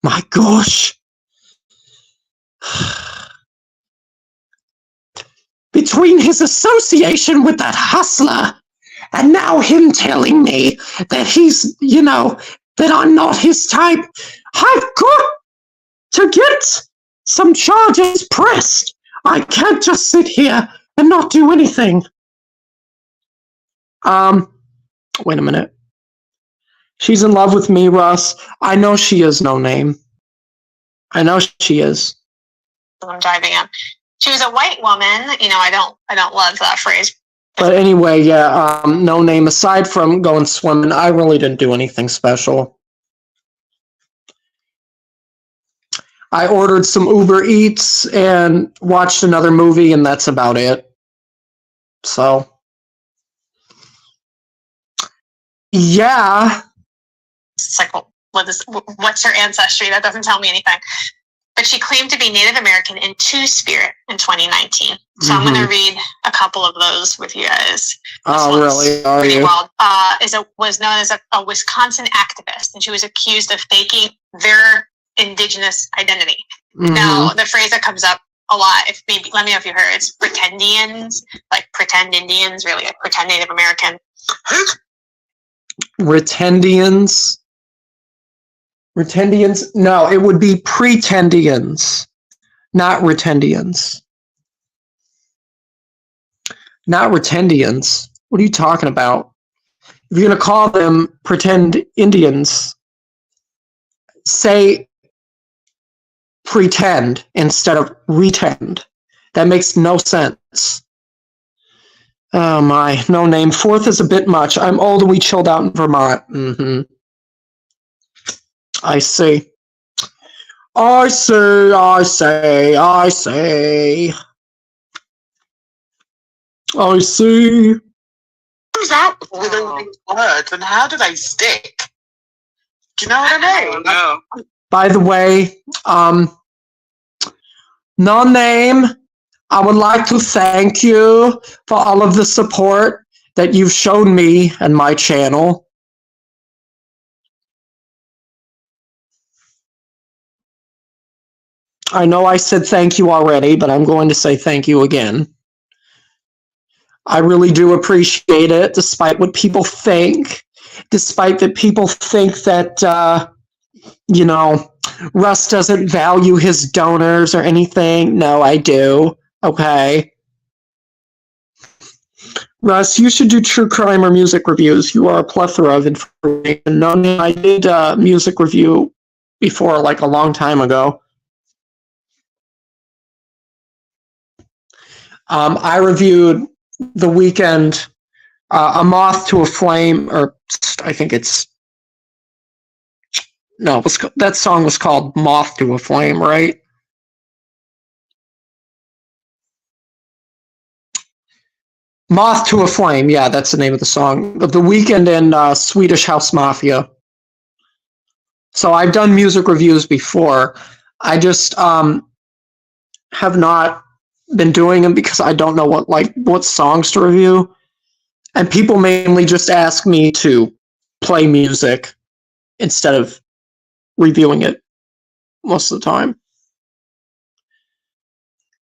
my gosh. Between his association with that hustler and now him telling me that he's, that I'm not his type, I've got to get some charges pressed. I can't just sit here and not do anything. Wait a minute. She's in love with me, Russ. I know she is, no name. I know she is. I'm diving in. She was a white woman. I don't love that phrase. But anyway, yeah, no name. Aside from going swimming, I really didn't do anything special. I ordered some Uber Eats and watched another movie, and that's about it. So, yeah. It's like, what's her ancestry? That doesn't tell me anything. But she claimed to be Native American in two-spirit in 2019. So I'm going to read a couple of those with you guys. Oh, really? Are you? Was known as a Wisconsin activist, and she was accused of faking their indigenous identity. Now, the phrase that comes up a lot, let me know if you heard, it's pretendians, like pretend Indians, really like pretend Native American. Retendians? Retendians? No, it would be pretendians, not retendians. Not retendians. What are you talking about? If you're going to call them pretend Indians, say pretend instead of retend. That makes no sense. Oh my, no name. 4th is a bit much. I'm old and we chilled out in Vermont. I see. I see. I see. Who's out with all these words and how do they stick? Do you know what I mean? No. By the way, no name, I would like to thank you for all of the support that you've shown me and my channel. I know I said thank you already, but I'm going to say thank you again. I really do appreciate it, despite what people think. Despite that people think that, Russ doesn't value his donors or anything. No, I do. Okay. Russ, you should do true crime or music reviews. You are a plethora of information. No, I did a music review before, like a long time ago. I reviewed The Weeknd, A Moth to a Flame, or I think it's No, that song was called Moth to a Flame, right? Moth to a Flame, yeah, that's the name of the song. The Weeknd and Swedish House Mafia. So I've done music reviews before. I just have not been doing them because I don't know what songs to review. And people mainly just ask me to play music instead of reviewing it most of the time.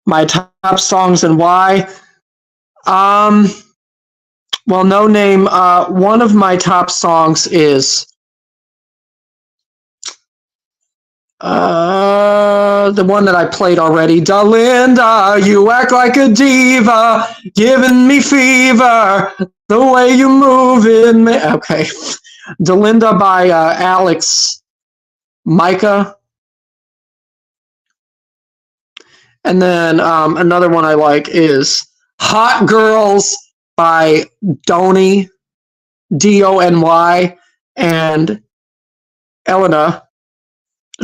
My top songs and why. Well, no name. One of my top songs is the one that I played already. Dalinda, you act like a diva, giving me fever, the way you move it. Okay. Dalinda by Alex Micah. And then another one I like is Hot Girls by Dony, Dony, and Elena,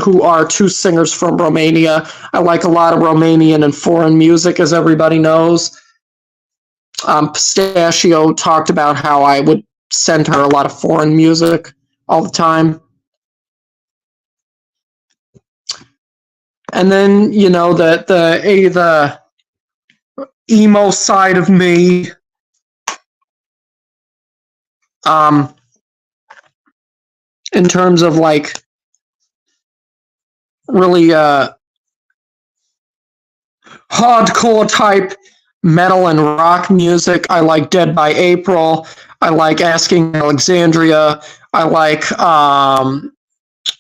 who are two singers from Romania. I like a lot of Romanian and foreign music, as everybody knows. Pistachio talked about how I would send her a lot of foreign music all the time. And then, you know, the emo side of me. In terms of like really hardcore type metal and rock music, I like Dead by April. I like Asking Alexandria. I like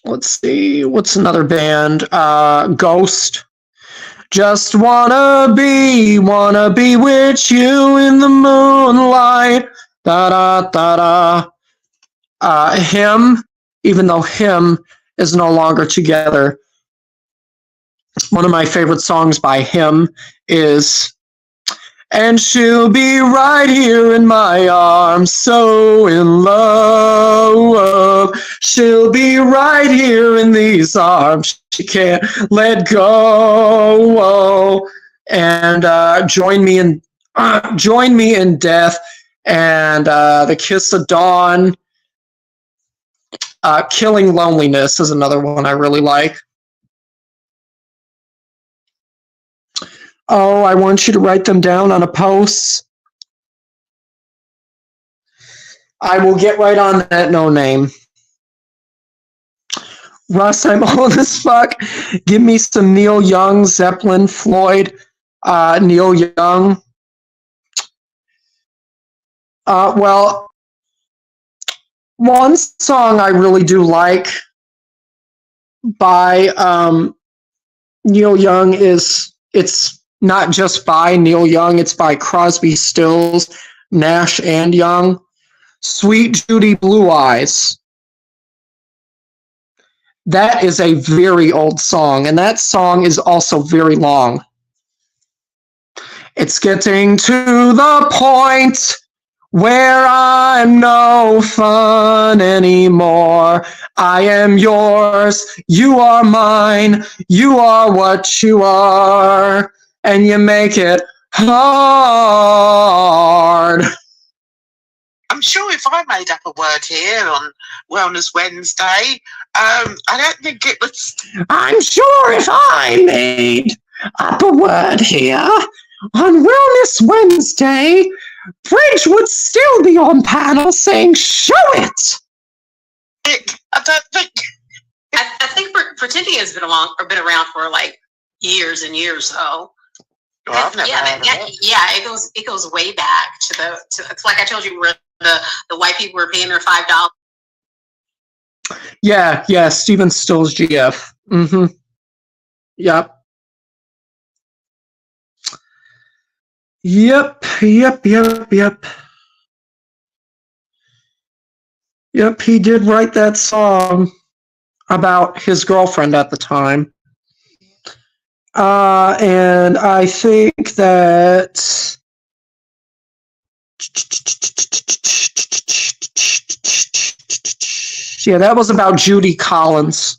let's see, what's another band? Ghost. Just wanna be with you in the moonlight. Da da da da. Him, even though Him is no longer together. One of my favorite songs by Him is And She'll Be Right Here in My Arms, So in Love. She'll be right here in these arms. She can't let go. And Join Me in Death, and The Kiss of Dawn. Killing Loneliness is another one I really like. Oh, I want you to write them down on a post. I will get right on that, no name. Russ, I'm old as fuck. Give me some Neil Young, Zeppelin, Floyd, Neil Young. Well, one song I really do like by Neil Young is, it's not just by Neil Young, it's by Crosby, Stills, Nash, and Young. Sweet Judy Blue Eyes. That is a very old song, and that song is also very long. It's getting to the point where I'm no fun anymore. I am yours, you are mine, you are what you are, and you make it hard. I'm sure if I made up a word here on Wellness Wednesday, I don't think it was... I'm sure if I made up a word here on Wellness Wednesday, Bridge would still be on panel saying, show it! I don't think... I think Pretending has been around for like years and years, though. Well, I've never heard of it. Yeah, it goes way back to it's like I told you, where the white people were paying their $5. Yeah, Steven Stills GF. Mm-hmm. Yep. Yep, he did write that song about his girlfriend at the time. And I think that Yeah, that was about Judy Collins.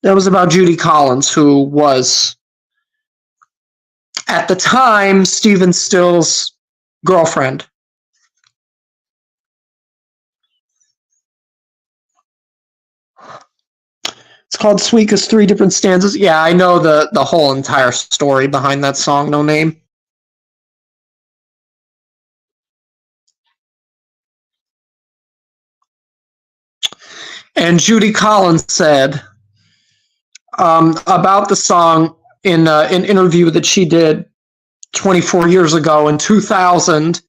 That was about Judy Collins, who was, at the time, Stephen Still's girlfriend. It's called Sweet as Three Different Stanzas. Yeah, I know the whole entire story behind that song, No Name. And Judy Collins said about the song in an interview that she did 24 years ago in 2000,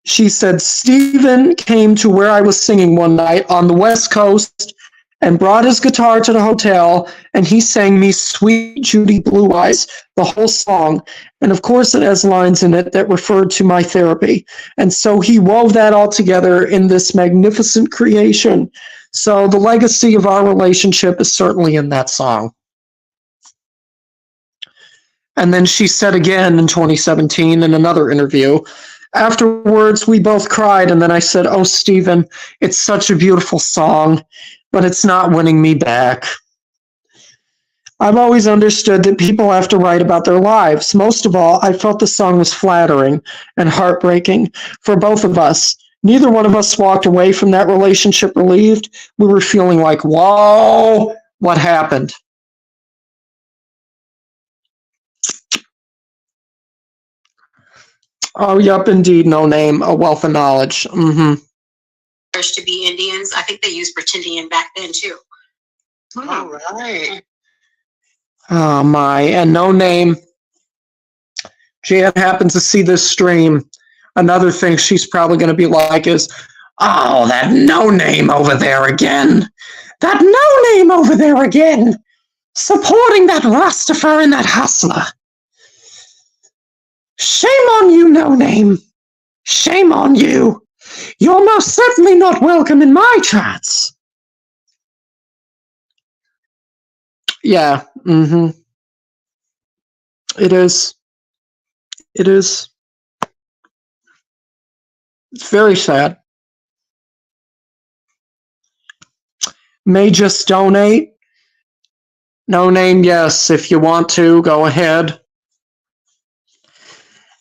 she said, Stephen came to where I was singing one night on the West Coast and brought his guitar to the hotel, and he sang me Sweet Judy Blue Eyes, the whole song. And of course it has lines in it that referred to my therapy. And so he wove that all together in this magnificent creation. So the legacy of our relationship is certainly in that song. And then she said again in 2017 in another interview, afterwards we both cried, and then I said, oh, Stephen, it's such a beautiful song, but it's not winning me back. I've always understood that people have to write about their lives. Most of all, I felt the song was flattering and heartbreaking for both of us. Neither one of us walked away from that relationship relieved. We were feeling like, whoa, what happened? Oh, yep, indeed, No Name, a wealth of knowledge. Mm-hmm. To be Indians, I think they used Pretendian back then too. All right. Oh my, and No Name. Jan happens to see this stream. Another thing she's probably going to be like is, oh, that No Name over there again. That No Name over there again. Supporting that RUSSTOPHER and that hustler. Shame on you, No Name. Shame on you. You're most certainly not welcome in my charts. Yeah, mm-hmm. It is. It is. It's very sad. May just donate. No Name, yes, if you want to, go ahead.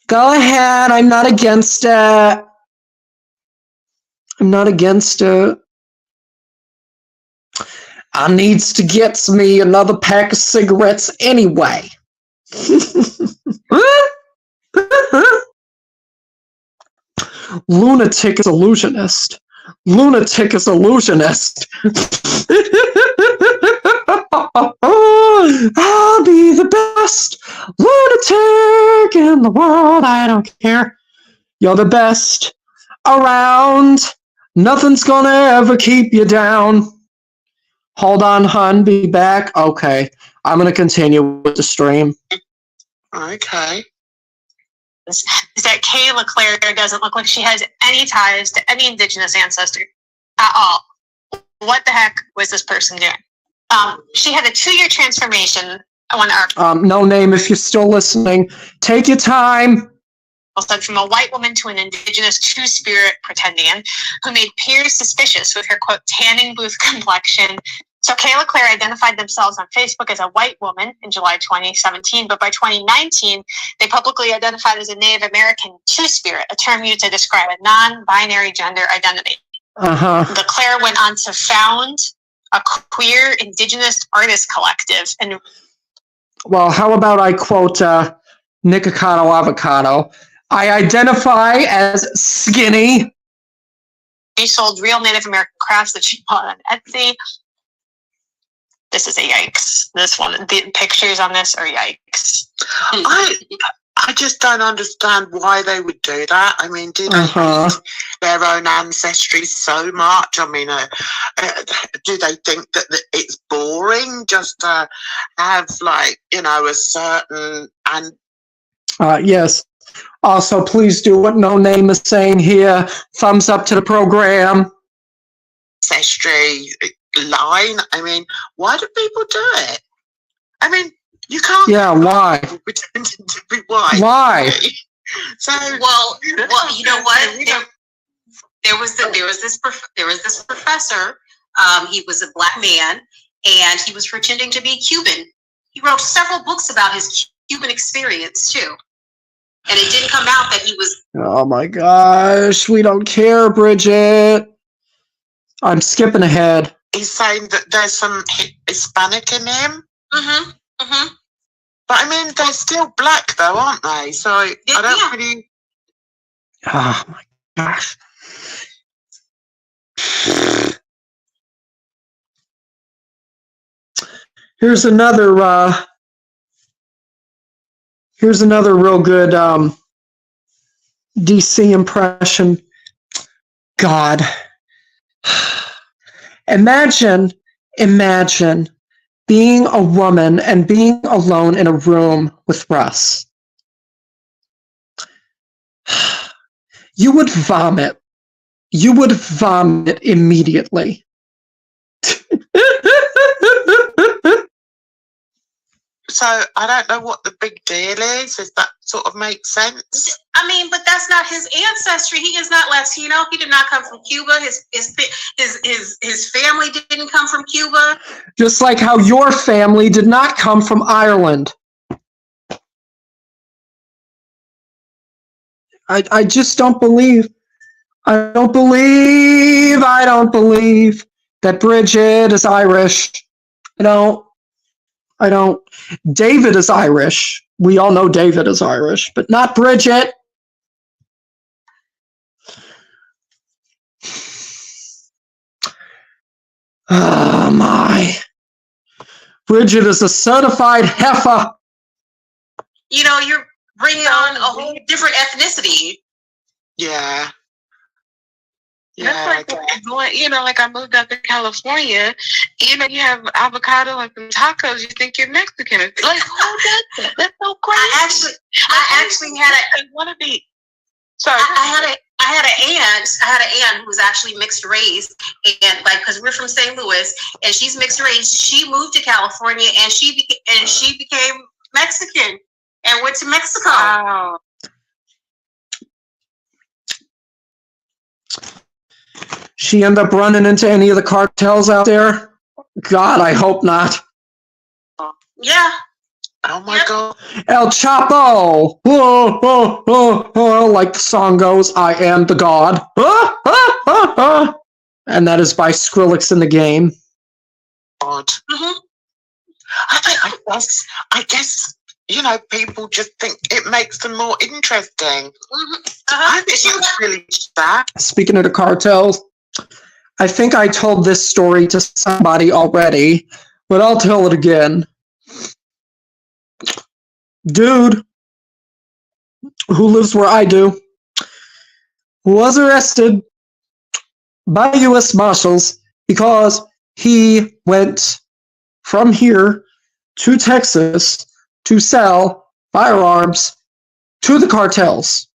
Go ahead, I'm not against it. I'm not against it. I needs to get me another pack of cigarettes anyway. Lunatic is illusionist. Lunatic is illusionist. I'll be the best lunatic in the world. I don't care. You're the best around. Nothing's gonna ever keep you down. Hold on, hun. Be back. Okay. I'm gonna continue with the stream. Okay. Is that Kay LeClaire doesn't look like she has any ties to any Indigenous ancestor at all. What the heck was this person doing? She had a 2-year transformation when No Name, if you're still listening, take your time. Said from a white woman to an Indigenous two-spirit Pretendian who made peers suspicious with her, quote, tanning booth complexion. So Kay LeClaire identified themselves on Facebook as a white woman in July 2017, but by 2019, they publicly identified as a Native American two-spirit, a term used to describe a non-binary gender identity. LeClaire went on to found a queer Indigenous artist collective. And well, how about I quote Nikocado Avocado? I identify as skinny. She sold real Native American crafts that she bought on Etsy. This is a yikes. This one, the pictures on this are yikes. I just don't understand why they would do that. I mean, do they hate their own ancestry so much? I mean, do they think that it's boring just to have, like, you know, a certain and yes. Also, please do what No Name is saying here. Thumbs up to the program. Ancestry line. I mean, why do people do it? I mean, you can't. Yeah, why? Pretending to be white. Why? So well, you know what? there was this professor. He was a black man, and he was pretending to be Cuban. He wrote several books about his Cuban experience too, and it didn't come out that he was. Oh my gosh, we don't care, Bridget. I'm skipping ahead. He's saying that there's some Hispanic in him. Mm-hmm. Mm-hmm. But I mean, they're still black though, aren't they? So I don't really. Oh my gosh. Here's another real good DC impression. God. Imagine being a woman and being alone in a room with Russ. You would vomit. You would vomit immediately. So I don't know what the big deal is, if that sort of makes sense. I mean, but that's not his ancestry. He is not Latino. He did not come from Cuba. His family didn't come from Cuba. Just like how your family did not come from Ireland. I just don't believe. I don't believe that Bridget is Irish. I don't. David is Irish. We all know David is Irish, but not Bridget. Oh my. Bridget is a certified heifer. You're bringing on a whole different ethnicity. Yeah. That's like going, like I moved out to California, you have avocado and some tacos, you think you're Mexican. It's like, who does that? That's so crazy. I actually had an aunt who was actually mixed race, and because we're from St. Louis, and she's mixed race. She moved to California, and she became Mexican and went to Mexico. Wow. She end up running into any of the cartels out there? God, I hope not. Yeah. Oh my God. El Chapo! Oh, oh, oh, oh, like the song goes, I am the God. Ah, ah, ah, ah. And that is by Skrillex in the Game. God. Mm-hmm. I guess, people just think it makes them more interesting. Mm-hmm. I think that's really sad. Speaking of the cartels, I think I told this story to somebody already, but I'll tell it again. Dude who lives where I do was arrested by U.S. Marshals because he went from here to Texas to sell firearms to the cartels.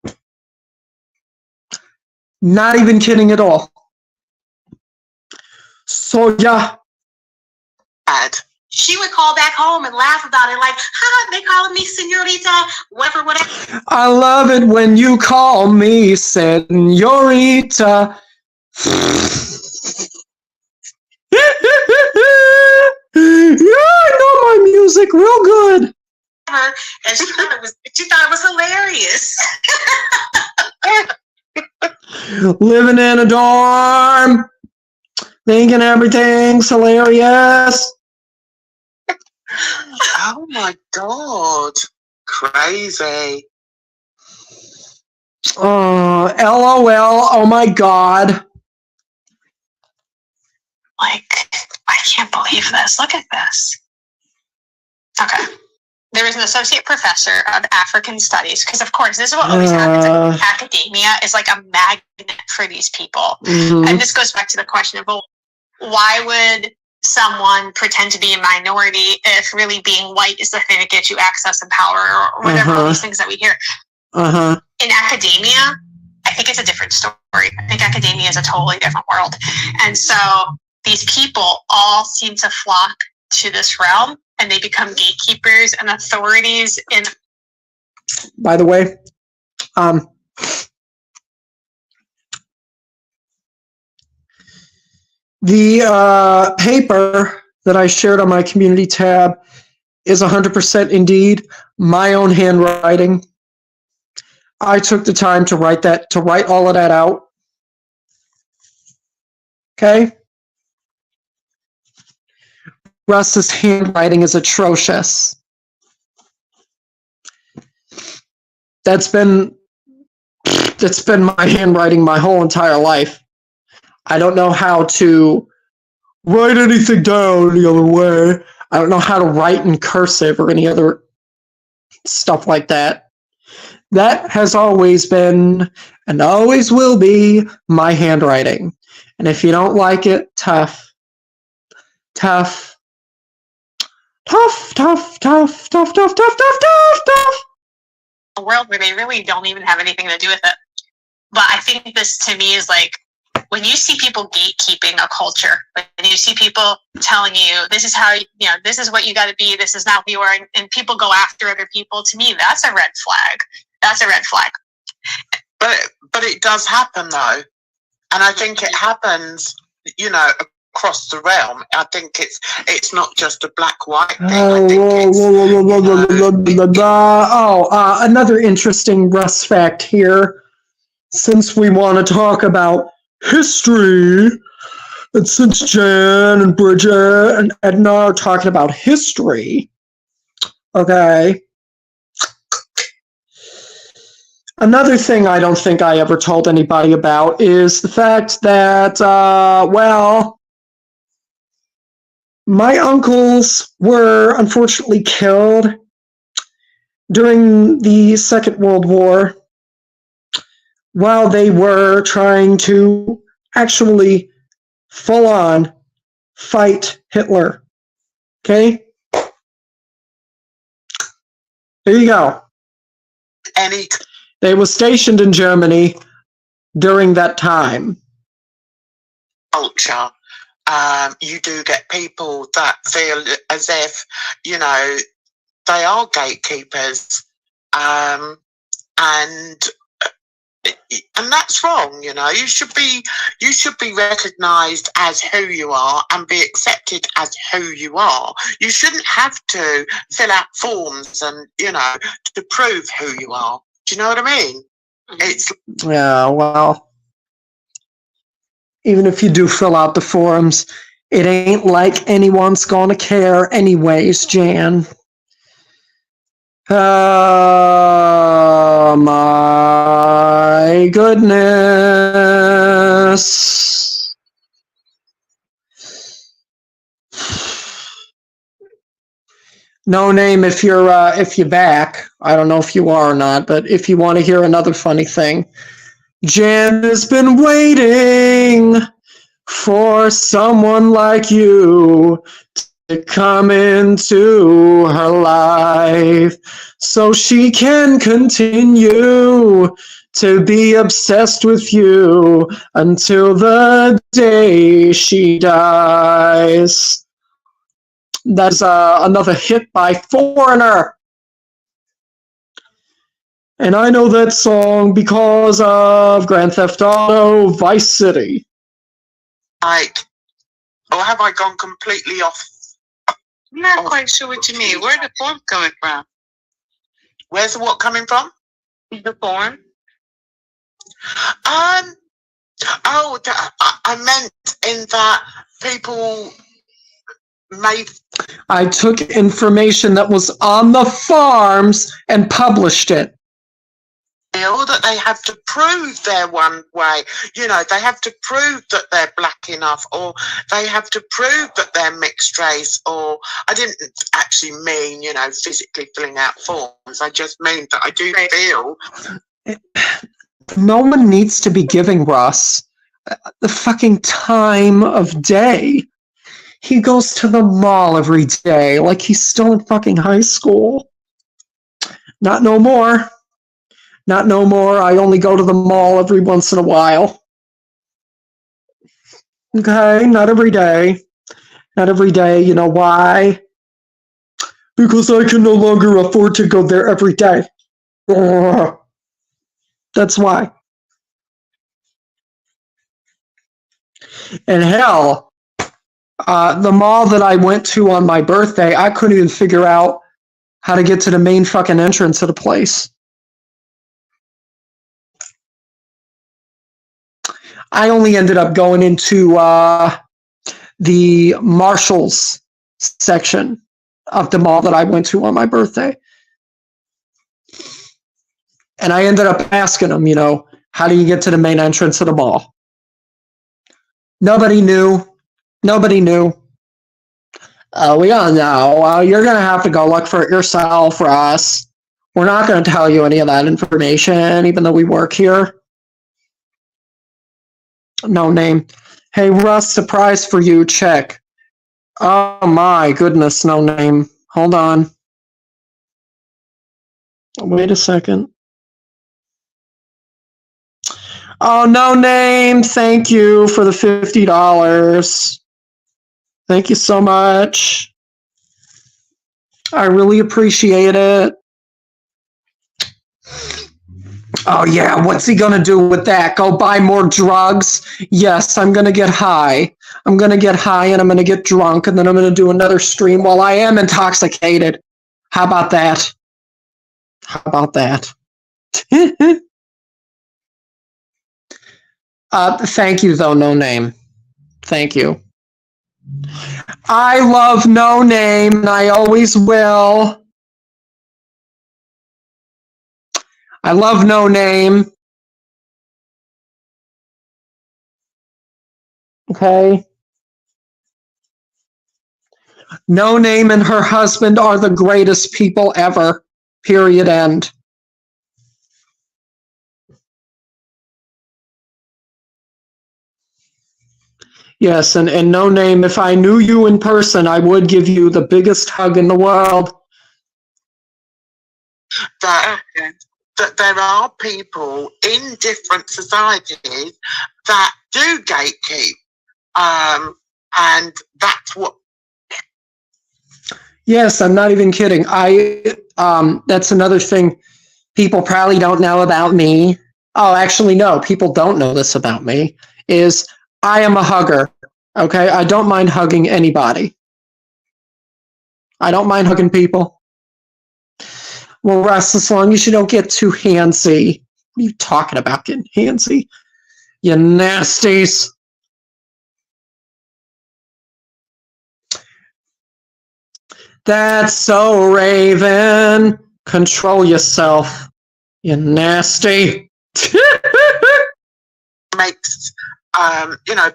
Not even kidding at all. So yeah. Bad. She would call back home and laugh about it, like, they calling me señorita, whatever. I love it when you call me señorita. Yeah, I know my music real good. And she thought it was hilarious. Living in a dorm, thinking everything's hilarious. Oh my God. Crazy. Oh, LOL. Oh my God. Like, I can't believe this. Look at this. Okay. There is an associate professor of African studies, because of course this is what always happens. Like, academia is like a magnet for these people. Mm-hmm. And this goes back to the question of, well, why would someone pretend to be a minority if really being white is the thing that gets you access and power, or whatever, all these things that we hear. In academia, I think it's a different story. I think academia is a totally different world. And so these people all seem to flock to this realm, and they become gatekeepers and authorities in. By the way, The paper that I shared on my community tab is 100% indeed my own handwriting. I took the time to write all of that out. Okay? Russ's handwriting is atrocious. That's been my handwriting my whole entire life. I don't know how to write anything down the other way. I don't know how to write in cursive or any other stuff like that. That has always been and always will be my handwriting. And if you don't like it, tough. Tough. Tough, tough, tough, tough, tough, tough, tough, tough, tough. A world where they really don't even have anything to do with it. But I think this to me is like, when you see people gatekeeping a culture, when you see people telling you, this is how, this is what you got to be, this is not who you are, and people go after other people, to me, that's a red flag. That's a red flag. But it does happen, though. And I think it happens, across the realm. I think it's not just a black-white thing. Another interesting Russ fact here. Since we want to talk about history, and since Jan and Bridget and Edna are talking about history, okay. Another thing I don't think I ever told anybody about is the fact that, my uncles were unfortunately killed during the Second World War while they were trying to actually full-on fight Hitler. Okay? There you go. They were stationed in Germany during that time. Culture. You do get people that feel as if, they are gatekeepers. And that's wrong, You should be recognised as who you are and be accepted as who you are. You shouldn't have to fill out forms and, to prove who you are. Do you know what I mean? Yeah, well, even if you do fill out the forms, it ain't like anyone's gonna care anyways, Jan. Oh my goodness. No name if you're back. I don't know if you are or not, but if you want to hear another funny thing, Jan has been waiting for someone like you to come into her life so she can continue to be obsessed with you until the day she dies. That's another hit by Foreigner. And I know that song because of Grand Theft Auto Vice City. Or have I gone completely off? I'm not quite sure what you mean. Where's the form coming from? Where's the what coming from? The form. I meant in that people made. I took information that was on the farms and published it. That they have to prove they're one way, they have to prove that they're black enough, or they have to prove that they're mixed race, or I didn't actually mean, physically filling out forms. I just mean that I do feel. No one needs to be giving Russ the fucking time of day. He goes to the mall every day like he's still in fucking high school. Not no more. Not no more. I only go to the mall every once in a while. Okay, not every day. Not every day. You know why? Because I can no longer afford to go there every day. That's why. And hell, The mall that I went to on my birthday, I couldn't even figure out how to get to the main fucking entrance of the place. I only ended up going into the Marshalls section of the mall that I went to on my birthday. And I ended up asking them, how do you get to the main entrance of the mall? Nobody knew. Nobody knew. We don't know. You're going to have to go look for it yourself, Russ. We're not going to tell you any of that information, even though we work here. No name. Hey, Russ, surprise for you. Check. Oh, my goodness, no name. Hold on. Wait a second. Oh, no name. Thank you for the $50. Thank you so much. I really appreciate it. Oh, yeah. What's he going to do with that? Go buy more drugs? Yes, I'm going to get high. I'm going to get high and I'm going to get drunk and then I'm going to do another stream while I am intoxicated. How about that? How about that? Thank you, though, no name. Thank you. I love No Name, and I always will. I love No Name. Okay. No Name and her husband are the greatest people ever. Period. End. Yes, and No Name, if I knew you in person, I would give you the biggest hug in the world. That there are people in different societies that do gatekeep, and that's what. Yes, I'm not even kidding. That's another thing people probably don't know about me. Oh, actually, no, people don't know this about me, is I am a hugger, okay? I don't mind hugging anybody. I don't mind hugging people. Well, Russ, as long as you don't get too handsy. What are you talking about, getting handsy? You nasties. That's so Raven. Control yourself, you nasty. Makes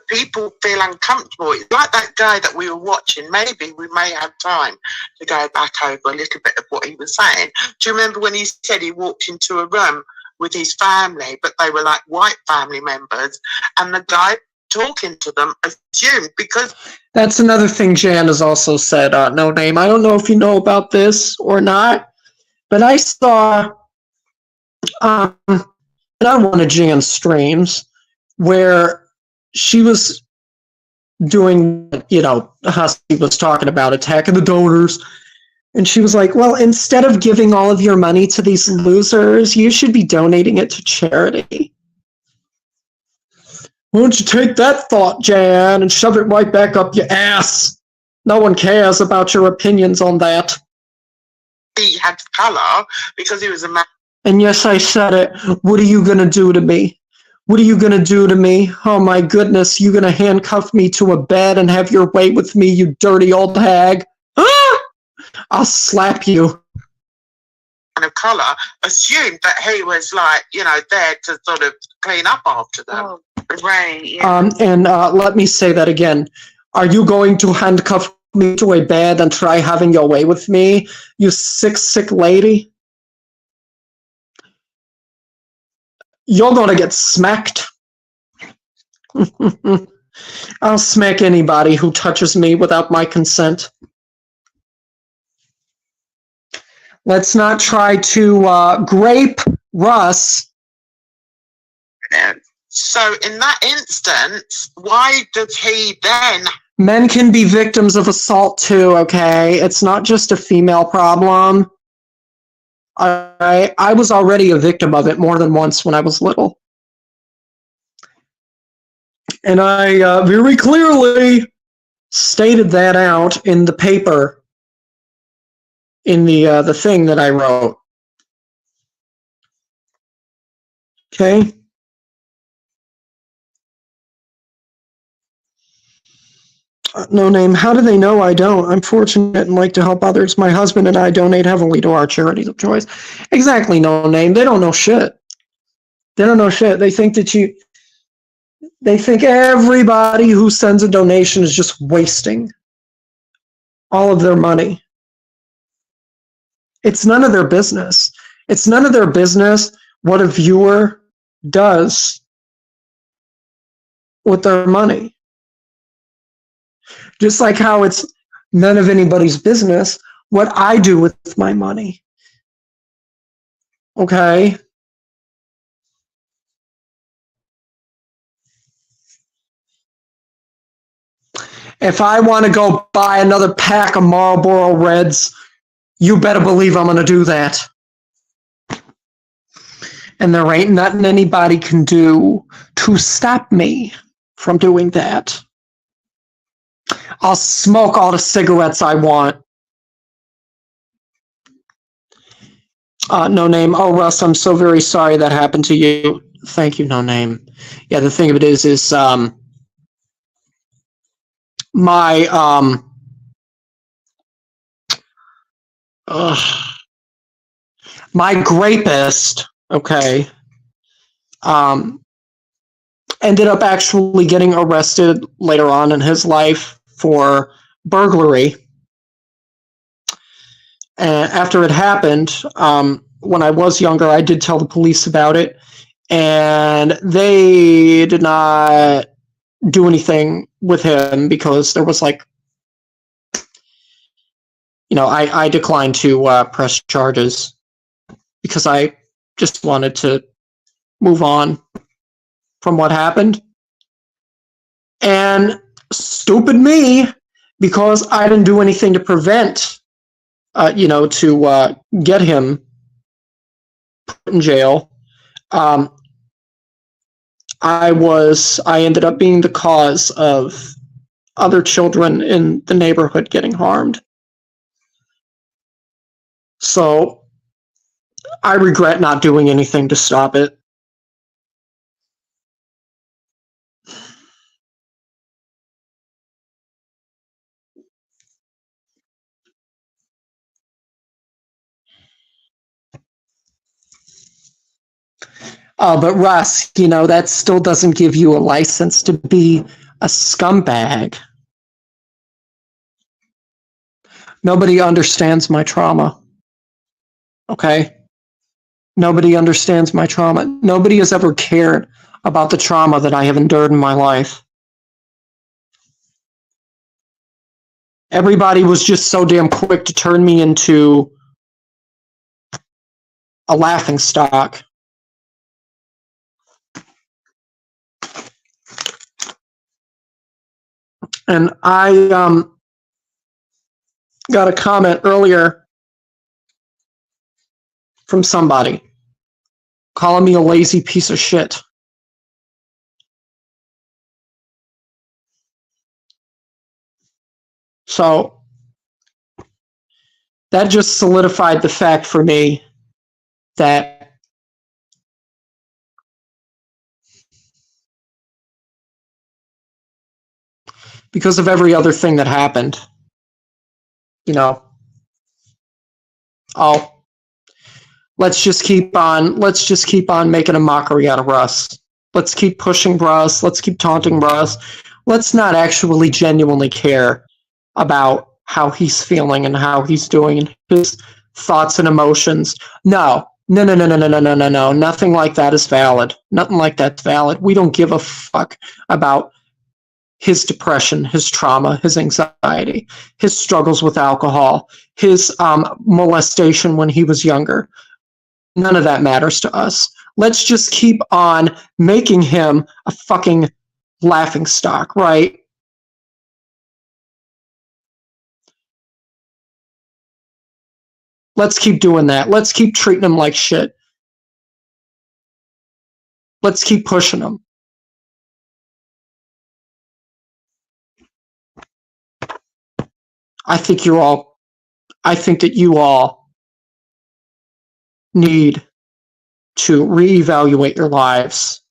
people feel uncomfortable. It's like that guy that we were watching. Maybe we may have time to go back over a little bit of what he was saying. Do you remember when he said he walked into a room with his family, but they were like white family members, and the guy talking to them assumed because... That's another thing Jan has also said, No Name. I don't know if you know about this or not, but I saw on one of Jan's streams where she was doing, Husky was talking about attacking the donors. And she was like, well, instead of giving all of your money to these losers, you should be donating it to charity. Why don't you take that thought, Jan, and shove it right back up your ass? No one cares about your opinions on that. He had color because he was a man. And yes, I said it. What are you going to do to me? What are you going to do to me? Oh, my goodness. You going to handcuff me to a bed and have your way with me, you dirty old hag? Ah! I'll slap you. Of color assumed that he was like, there to sort of clean up after them. Oh, right. Yeah. And let me say that again. Are you going to handcuff me to a bed and try having your way with me, you sick lady? You're gonna get smacked. I'll smack anybody who touches me without my consent. Let's not try to grape Russ. So in that instance, why does he then... Men can be victims of assault too, okay? It's not just a female problem. I was already a victim of it more than once when I was little. And I very clearly stated that out in the paper, in the thing that I wrote. Okay? No name. How do they know I don't? I'm fortunate and like to help others. My husband and I donate heavily to our charities of choice. Exactly, no name. They don't know shit. They don't know shit. They think everybody who sends a donation is just wasting all of their money. It's none of their business. It's none of their business what a viewer does with their money. Just like how it's none of anybody's business what I do with my money. Okay? If I want to go buy another pack of Marlboro Reds, you better believe I'm going to do that. And there ain't nothing anybody can do to stop me from doing that. I'll smoke all the cigarettes I want. No name. Oh, Russ, I'm so very sorry that happened to you. Thank you, no name. Yeah, the thing of it is my grapist, okay, ended up actually getting arrested later on in his life for burglary. And after it happened, when I was younger, I did tell the police about it, and they did not do anything with him because there was like, I declined to press charges because I just wanted to move on from what happened. And stupid me, because I didn't do anything to prevent, to get him put in jail. I ended up being the cause of other children in the neighborhood getting harmed. So I regret not doing anything to stop it. But Russ, that still doesn't give you a license to be a scumbag. Nobody understands my trauma. Okay? Nobody understands my trauma. Nobody has ever cared about the trauma that I have endured in my life. Everybody was just so damn quick to turn me into a laughingstock. And I got a comment earlier from somebody calling me a lazy piece of shit. So that just solidified the fact for me that because of every other thing that happened, let's just keep on making a mockery out of Russ. Let's keep pushing Russ. Let's keep taunting Russ. Let's not actually genuinely care about how he's feeling and how he's doing and his thoughts and emotions. No. Nothing like that is valid. Nothing like that's valid. We don't give a fuck about his depression, his trauma, his anxiety, his struggles with alcohol, his molestation when he was younger. None of that matters to us. Let's just keep on making him a fucking laughingstock, right? Let's keep doing that. Let's keep treating him like shit. Let's keep pushing him. I think that you all need to reevaluate your lives.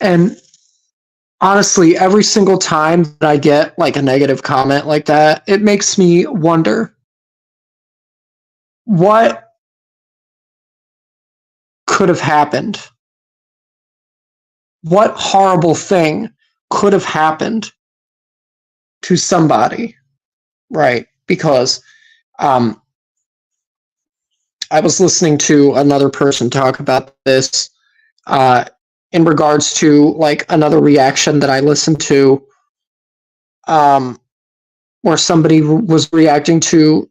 And honestly, every single time that I get like a negative comment like that, it makes me wonder what could have happened. What horrible thing could have happened to somebody, right? Because I was listening to another person talk about this in regards to like another reaction that I listened to, where somebody was reacting to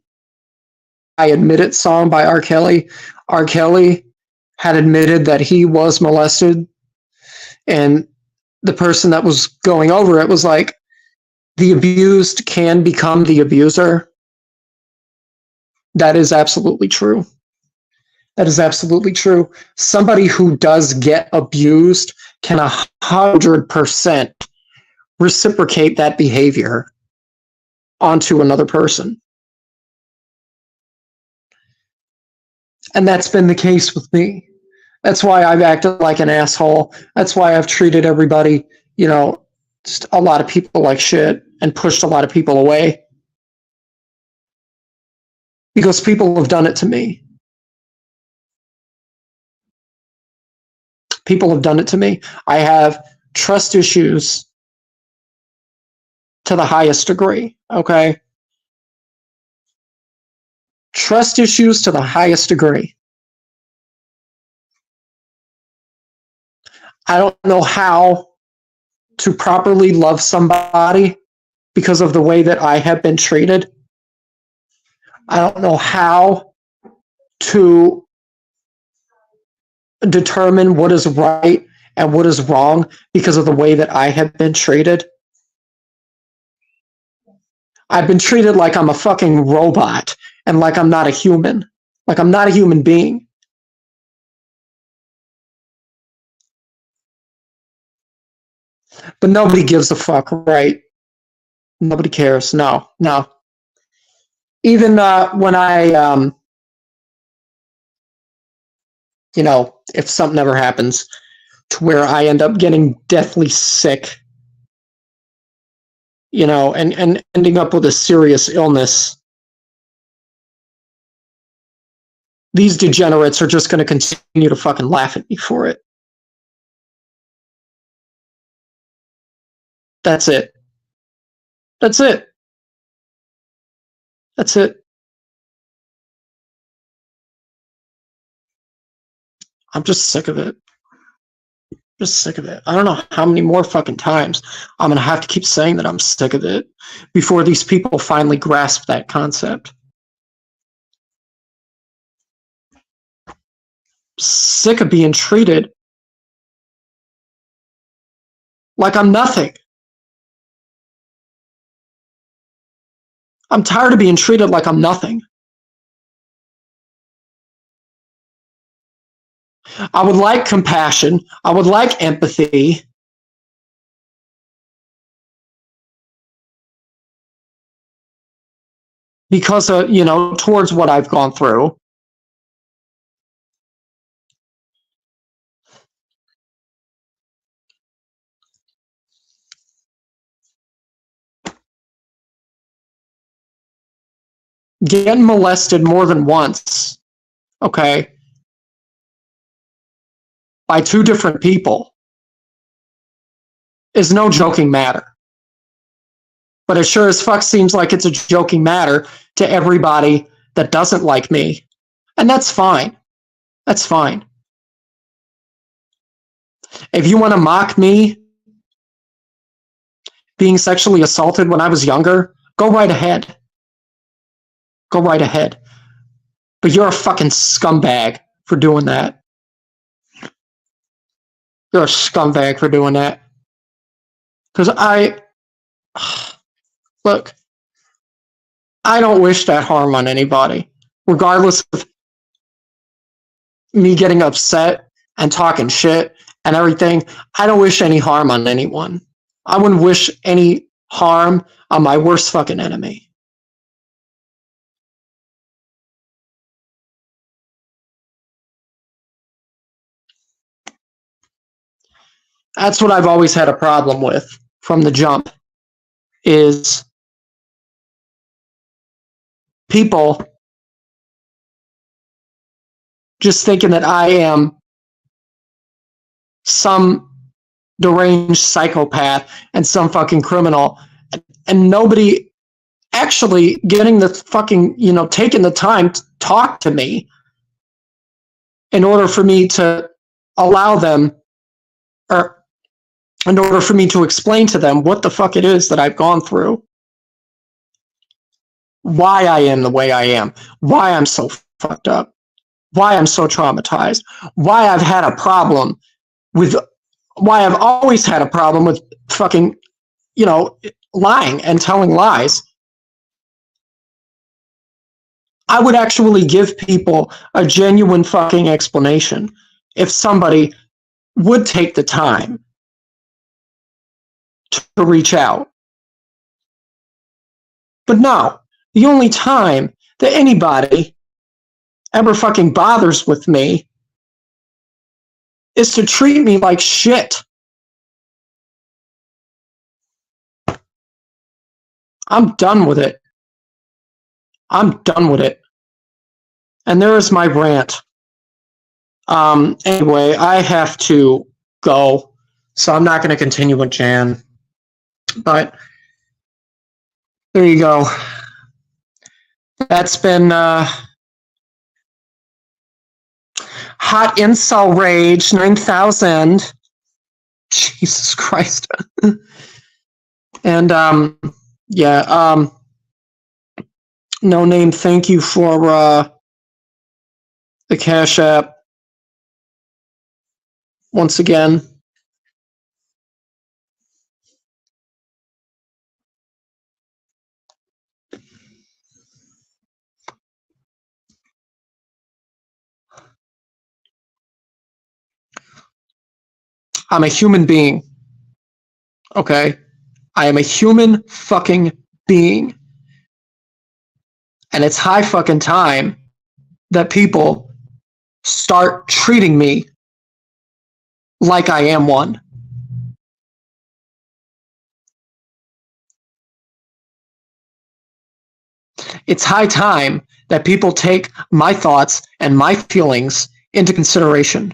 I Admit It song by R. Kelly. R. Kelly had admitted that he was molested, and the person that was going over it was like, the abused can become the abuser. That is absolutely true. That is absolutely true. Somebody who does get abused can 100% reciprocate that behavior onto another person. And that's been the case with me. That's why I've acted like an asshole. That's why I've treated everybody, just a lot of people like shit and pushed a lot of people away. Because people have done it to me. People have done it to me. I have trust issues to the highest degree, okay? Trust issues to the highest degree. I don't know how to properly love somebody because of the way that I have been treated. I don't know how to determine what is right and what is wrong because of the way that I have been treated. I've been treated like I'm a fucking robot and like I'm not a human. Like I'm not a human being. But nobody gives a fuck, right? Nobody cares. No. Even when I, if something ever happens to where I end up getting deathly sick, and ending up with a serious illness, these degenerates are just going to continue to fucking laugh at me for it. That's it. That's it. That's it. I'm just sick of it. Just sick of it. I don't know how many more fucking times I'm going to have to keep saying that I'm sick of it before these people finally grasp that concept. Sick of being treated like I'm nothing. I'm tired of being treated like I'm nothing. I would like compassion. I would like empathy. Because of, towards what I've gone through. Getting molested more than once, okay, by two different people is no joking matter. But it sure as fuck seems like it's a joking matter to everybody that doesn't like me. And that's fine. That's fine. If you want to mock me being sexually assaulted when I was younger, go right ahead. Go right ahead. But you're a fucking scumbag for doing that. You're a scumbag for doing that. Because look, I don't wish that harm on anybody. Regardless of me getting upset and talking shit and everything, I don't wish any harm on anyone. I wouldn't wish any harm on my worst fucking enemy. That's what I've always had a problem with from the jump, is people just thinking that I am some deranged psychopath and some fucking criminal, and nobody actually getting the fucking, taking the time to talk to me in order for me to allow them, or in order for me to explain to them what the fuck it is that I've gone through, why I am the way I am, why I'm so fucked up, why I'm so traumatized, why I've had a problem with, why I've always had a problem with fucking, lying and telling lies. I would actually give people a genuine fucking explanation if somebody would take the time to reach out. But no, the only time that anybody ever fucking bothers with me is to treat me like shit. I'm done with it. I'm done with it. And there is my rant. Anyway, I have to go, so I'm not going to continue with Jan. But there you go. That's been Hot Incel Rage 9000. Jesus Christ. And yeah, No Name, thank you for the Cash App once again. I'm a human being. Okay? I am a human fucking being. And it's high fucking time that people start treating me like I am one. It's high time that people take my thoughts and my feelings into consideration.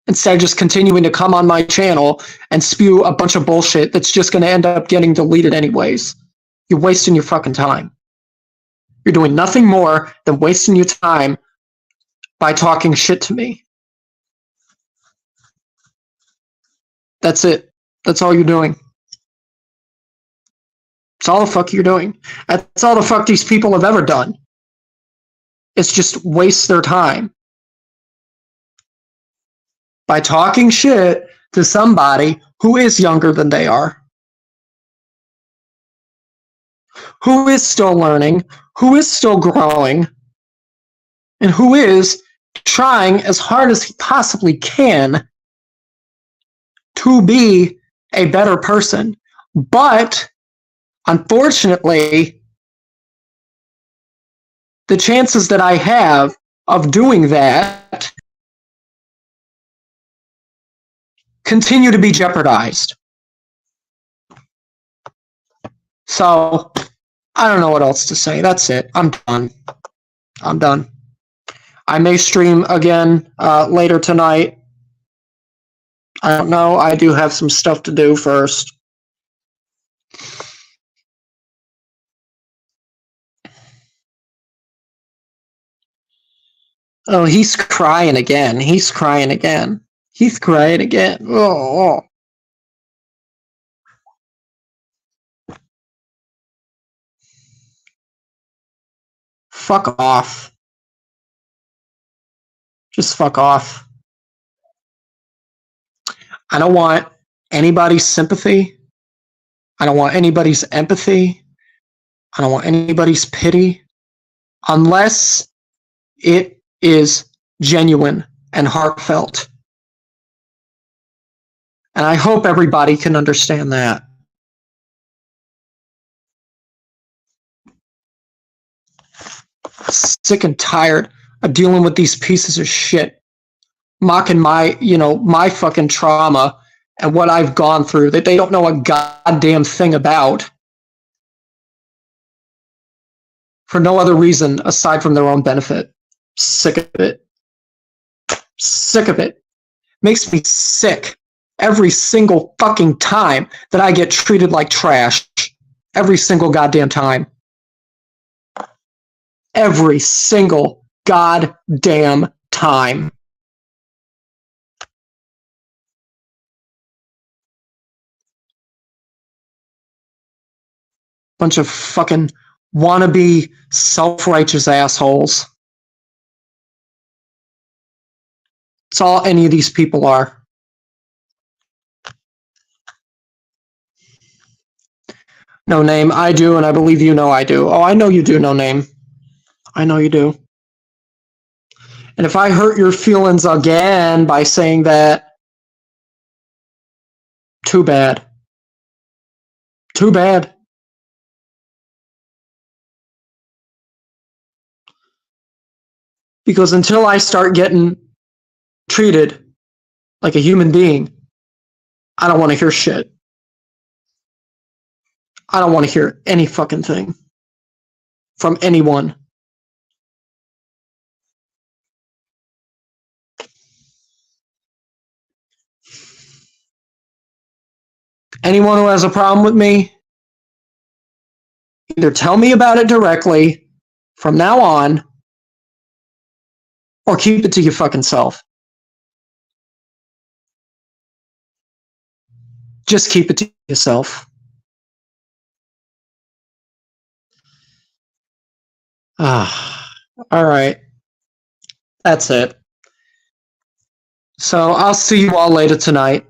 Instead of just continuing to come on my channel and spew a bunch of bullshit that's just going to end up getting deleted anyways. You're wasting your fucking time. You're doing nothing more than wasting your time by talking shit to me. That's it. That's all you're doing. That's all the fuck you're doing. That's all the fuck these people have ever done. It's just waste their time by talking shit to somebody who is younger than they are, who is still learning, who is still growing, and who is trying as hard as he possibly can to be a better person. But unfortunately, the chances that I have of doing that continue to be jeopardized. So, I don't know what else to say. That's it. I'm done. I'm done. I may stream again later tonight. I don't know. I do have some stuff to do first. Oh, he's crying again. He's crying again. He's crying again. Oh. Fuck off. Just fuck off. I don't want anybody's sympathy. I don't want anybody's empathy. I don't want anybody's pity. Unless it is genuine and heartfelt. And I hope everybody can understand that. Sick and tired of dealing with these pieces of shit, mocking my, my fucking trauma and what I've gone through that they don't know a goddamn thing about for no other reason aside from their own benefit. Sick of it. Sick of it. Makes me sick every single fucking time that I get treated like trash. Every single goddamn time. Every single goddamn time. Bunch of fucking wannabe self-righteous assholes. It's all any of these people are. No Name, I do, and I believe you know I do. Oh, I know you do, No Name. I know you do. And if I hurt your feelings again by saying that, too bad. Too bad. Because until I start getting treated like a human being, I don't want to hear shit. I don't want to hear any fucking thing from anyone. Anyone who has a problem with me, either tell me about it directly from now on, or keep it to your fucking self. Just keep it to yourself. All right. That's it. So I'll see you all later tonight.